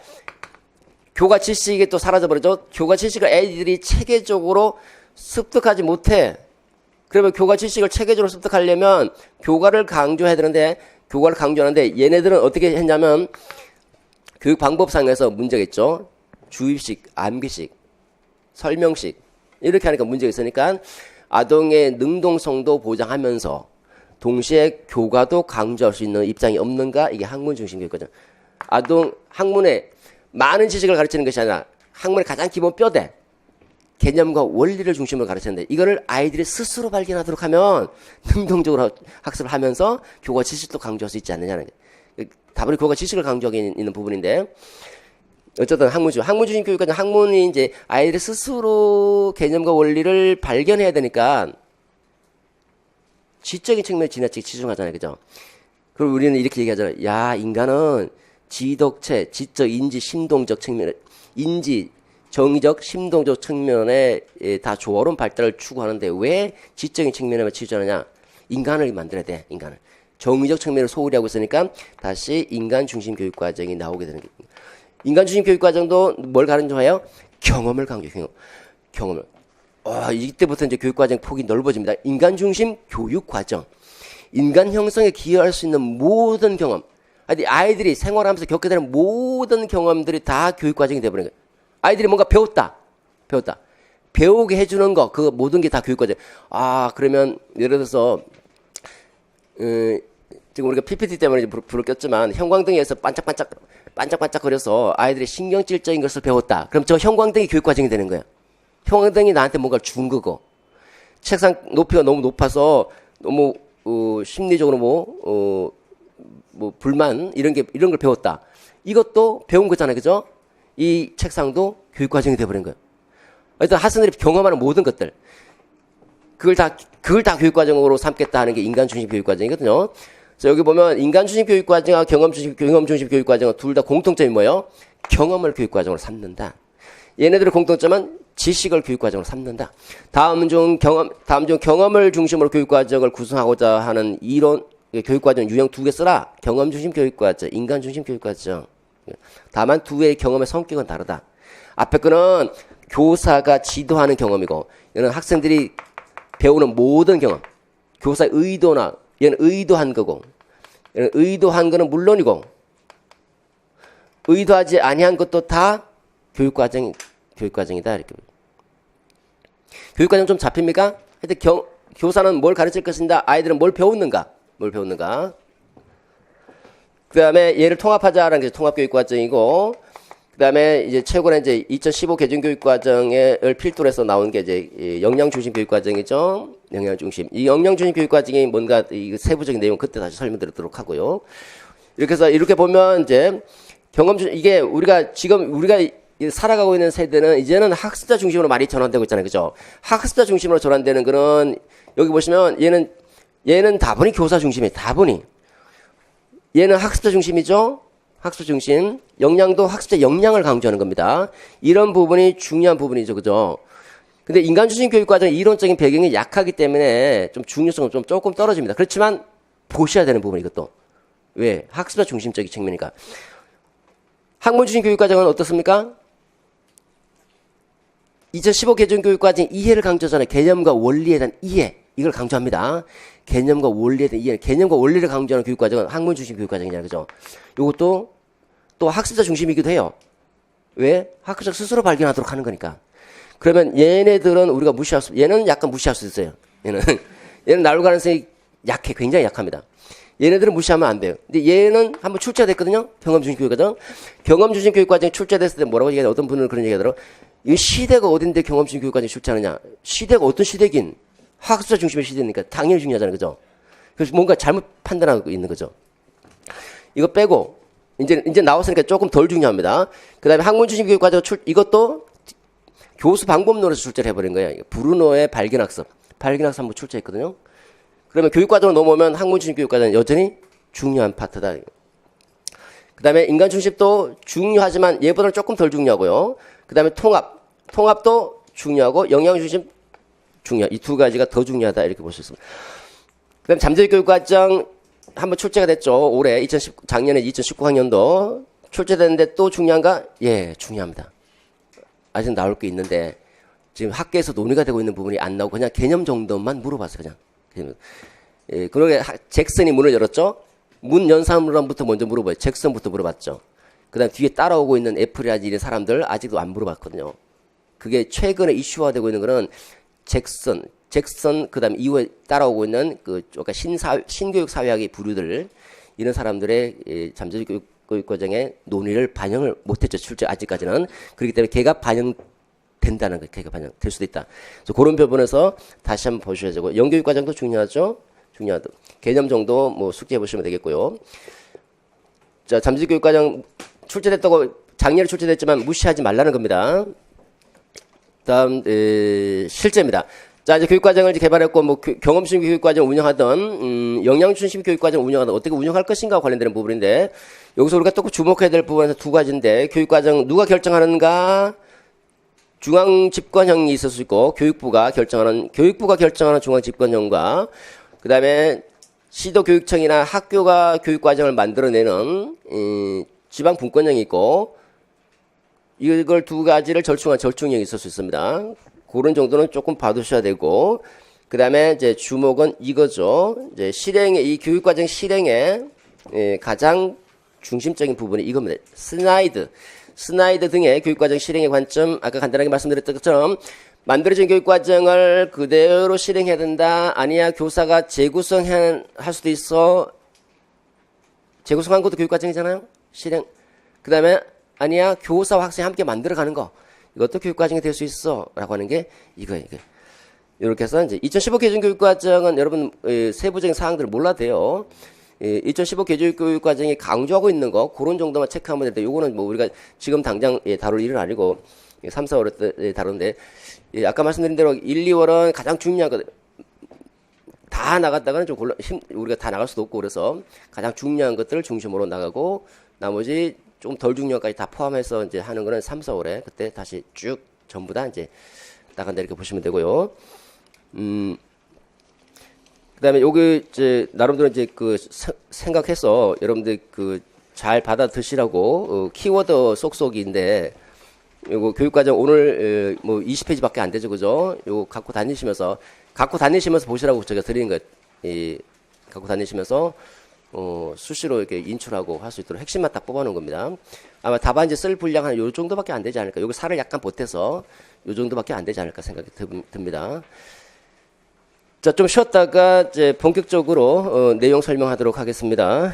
교과 지식이 또 사라져버리죠. 교과 지식을 애들이 체계적으로 습득하지 못해. 그러면 교과 지식을 체계적으로 습득하려면 교과를 강조해야 되는데, 교과를 강조하는데 얘네들은 어떻게 했냐면 교육 방법상에서 문제가 있죠. 주입식, 암기식, 설명식 이렇게 하니까 문제가 있으니까 아동의 능동성도 보장하면서 동시에 교과도 강조할 수 있는 입장이 없는가? 이게 학문 중심 교육거든. 학문에 많은 지식을 가르치는 것이 아니라 학문의 가장 기본 뼈대, 개념과 원리를 중심으로 가르치는데 이거를 아이들이 스스로 발견하도록 하면 능동적으로 학습을 하면서 교과 지식도 강조할 수 있지 않느냐는 게. 다분히 교과 지식을 강조하고 있는 부분인데, 어쨌든 학문 중심 교육과정, 학문이 이제 아이들이 스스로 개념과 원리를 발견해야 되니까 지적인 측면에 지나치게 치중하잖아요. 그죠? 그리고 우리는 이렇게 얘기하잖아요. 야, 인간은 지덕체, 지적, 인지, 심동적 측면에, 정의적, 심동적 측면에 다 조화로운 발달을 추구하는데 왜 지적인 측면에만 치중하느냐? 인간을 만들어야 돼, 인간을. 정의적 측면을 소홀히 하고 있으니까 다시 인간 중심 교육과정이 나오게 되는 거예요. 인간 중심 교육과정도 뭘 강조해요? 경험을 강조해요. 경험을. 이때부터 이제 교육과정 폭이 넓어집니다. 인간 중심 교육과정. 인간 형성에 기여할 수 있는 모든 경험. 아이들이 생활하면서 겪게 되는 모든 경험들이 다 교육과정이 되어버린 거예요. 아이들이 뭔가 배웠다. 배우게 해주는 거, 그 모든 게 다 교육과정. 그러면 예를 들어서 지금 우리가 PPT 때문에 불을 꼈지만 형광등에서 반짝반짝거려서 아이들이 신경질적인 것을 배웠다. 그럼 저 형광등이 교육과정이 되는 거예요. 형광등이 나한테 뭔가를 준 거고, 책상 높이가 너무 높아서 너무 심리적으로 뭐 불만 이런 걸 배웠다. 이것도 배운 거잖아요, 그죠? 이 책상도 교육과정이 되어버린 거예요. 일단 학생들이 경험하는 모든 것들, 그걸 다 교육과정으로 삼겠다 하는 게 인간 중심 교육과정이거든요. 그래서 여기 보면 인간 중심 교육과정과 경험 중심 교육과정은 둘 다 공통점이 뭐예요? 경험을 교육과정으로 삼는다. 얘네들의 공통점은 지식을 교육과정으로 삼는다. 다음 중 경험을 중심으로 교육과정을 구성하고자 하는 이론, 교육과정 유형 두 개 쓰라. 경험 중심 교육과정, 인간 중심 교육과정. 다만 두 개의 경험의 성격은 다르다. 앞에 거는 교사가 지도하는 경험이고, 이는 학생들이 배우는 모든 경험. 교사의 의도나, 얘는 의도한 거고, 얘는 의도한 거는 물론이고, 의도하지 아니한 것도 다 교육과정이다. 이렇게. 교육과정 좀 잡힙니까? 하여튼 교사는 뭘 가르칠 것인가? 아이들은 뭘 배우는가? 그 다음에 얘를 통합하자라는 게 통합교육과정이고, 그 다음에 이제 최고는 이제 2015 개정교육과정을 필두로 해서 나온 게 이제 역량중심 교육과정이죠. 역량중심. 이 역량중심 교육과정이 뭔가 이 세부적인 내용 그때 다시 설명드리도록 하고요. 이렇게 해서 이렇게 보면 이제 이게 우리가 살아가고 있는 세대는 이제는 학습자 중심으로 많이 전환되고 있잖아요. 그죠? 학습자 중심으로 전환되는 거는 여기 보시면 얘는 다분히 교사 중심이에요. 다분히. 얘는 학습자 중심이죠. 학습 중심. 역량도 학습자 역량을 강조하는 겁니다. 이런 부분이 중요한 부분이죠. 그죠? 근데 인간 중심 교육 과정의 이론적인 배경이 약하기 때문에 좀 중요성은 좀 조금 떨어집니다. 그렇지만 보셔야 되는 부분이 이것도. 왜? 학습자 중심적인 측면이니까. 학문 중심 교육 과정은 어떻습니까? 2015 개정교육과정 이해를 강조하잖아요. 개념과 원리에 대한 이해. 이걸 강조합니다. 개념과 원리에 대한 이해. 개념과 원리를 강조하는 교육과정은 학문 중심 교육과정이잖아요. 그죠? 이것도 또 학습자 중심이기도 해요. 왜? 학습자 스스로 발견하도록 하는 거니까. 그러면 얘네들은 우리가 얘는 약간 무시할 수 있어요. 얘는 나올 가능성이 약해. 굉장히 약합니다. 얘네들은 무시하면 안 돼요. 근데 얘는 한번 출제가 됐거든요. 경험 중심 교육과정. 경험 중심 교육과정이 출제됐을 때 뭐라고 얘기하냐. 어떤 분은 그런 얘기 하더라고요. 이 시대가 어딘데 경험 중심 교육과정이 출제하느냐. 시대가 어떤 시대긴. 학습자 중심의 시대니까 당연히 중요하잖아요. 그죠? 그래서 뭔가 잘못 판단하고 있는 거죠. 이거 빼고, 이제 나왔으니까 조금 덜 중요합니다. 그 다음에 학문 중심 교육과정 이것도 교수 방법론에서 출제를 해버린 거예요. 브루노의 발견학습. 발견학습 한번 출제했거든요. 그러면 교육과정으로 넘어오면 학문 중심 교육과정은 여전히 중요한 파트다. 그 다음에 인간 중심도 중요하지만 얘보다는 조금 덜 중요하고요. 그 다음에 통합도 중요하고 역량 중심 중요. 이 두 가지가 더 중요하다 이렇게 볼 수 있습니다. 그 다음에 잠재적 교육과정 한번 출제가 됐죠. 올해 작년에 2019학년도 출제됐는데 또 중요한가? 예, 중요합니다. 아직 나올 게 있는데 지금 학계에서 논의가 되고 있는 부분이 안 나오고 그냥 개념 정도만 물어봤어요. 그냥. 예, 그러게 잭슨이 문을 열었죠. 문 연 사람부터 먼저 물어봐요. 잭슨부터 물어봤죠. 그 다음 뒤에 따라오고 있는 애플이라든지 이런 사람들 아직도 안 물어봤거든요. 그게 최근에 이슈화되고 있는 거는 잭슨 그 다음 이후에 따라오고 있는 신교육 사회학의 부류들 이런 사람들의 잠재적 교육 과정에 논의를 반영을 못했죠. 출제 아직까지는. 그렇기 때문에 걔가 반영된다는 거, 걔가 반영될 수도 있다. 그래서 그런 부분에서 다시 한번 보셔야 되고 영교육 과정도 중요하죠. 중요하다. 개념 정도 뭐 숙지해 보시면 되겠고요. 자, 잠재적 교육 과정 출제됐다고 작년에 출제됐지만 무시하지 말라는 겁니다. 다음 실제입니다. 자, 이제 교육과정을 개발했고 뭐 경험중 교육과정 운영하던 역량중심 교육과정 운영하던 어떻게 운영할 것인가 관련되는 부분인데 여기서 우리가 또 주목해야 될 부분에서 두 가지인데 교육과정 누가 결정하는가? 중앙집권형이 있을 수 있고 교육부가 결정하는 중앙집권형과 그 다음에 시도교육청이나 학교가 교육과정을 만들어내는 지방분권형이 있고 이걸 두 가지를 절충한 절충형이 있을 수 있습니다. 그런 정도는 조금 봐두셔야 되고, 그 다음에 이제 주목은 이거죠. 이제 이 교육과정 실행의 가장 중심적인 부분이 이겁니다. 스나이드 등의 교육과정 실행의 관점, 아까 간단하게 말씀드렸던 것처럼 만들어진 교육과정을 그대로 실행해야 된다. 아니야, 교사가 재구성할 수도 있어. 재구성한 것도 교육과정이잖아요. 실행. 그 다음에 아니야, 교사와 학생이 함께 만들어가는 거. 이것도 교육과정이 될 수 있어. 라고 하는 게 이거예요. 이렇게 해서 이제 2015 개정교육과정은 여러분 세부적인 사항들을 몰라도 돼요. 2015 개정교육과정이 강조하고 있는 거 그런 정도만 체크하면 되는데 요거는 뭐 우리가 지금 당장 다룰 일은 아니고 3, 4월 때 다루는데 아까 말씀드린 대로 1, 2월은 가장 중요한 거 다 나갔다가는 좀 우리가 다 나갈 수도 없고 그래서 가장 중요한 것들을 중심으로 나가고 나머지 좀 덜 중요한 것까지 다 포함해서 이제 하는 거는 3, 4월에 그때 다시 쭉 전부 다 이제 나간다 이렇게 보시면 되고요. 그다음에 여기 이제 나름대로 이제 생각해서 여러분들 잘 받아 드시라고 키워드 쏙쏙인데 요거 교육과정 오늘 뭐 20페이지밖에 안 되죠, 그죠? 요거 갖고 다니시면서 갖고 다니시면서 보시라고 제가 드린 것, 갖고 다니시면서 수시로 이렇게 인출하고 할 수 있도록 핵심만 딱 뽑아놓은 겁니다. 아마 답안지 쓸 분량 한 요 정도밖에 안 되지 않을까. 여기 살을 약간 보태서 요 정도밖에 안 되지 않을까 생각이 듭니다. 자, 좀 쉬었다가 이제 본격적으로 내용 설명하도록 하겠습니다.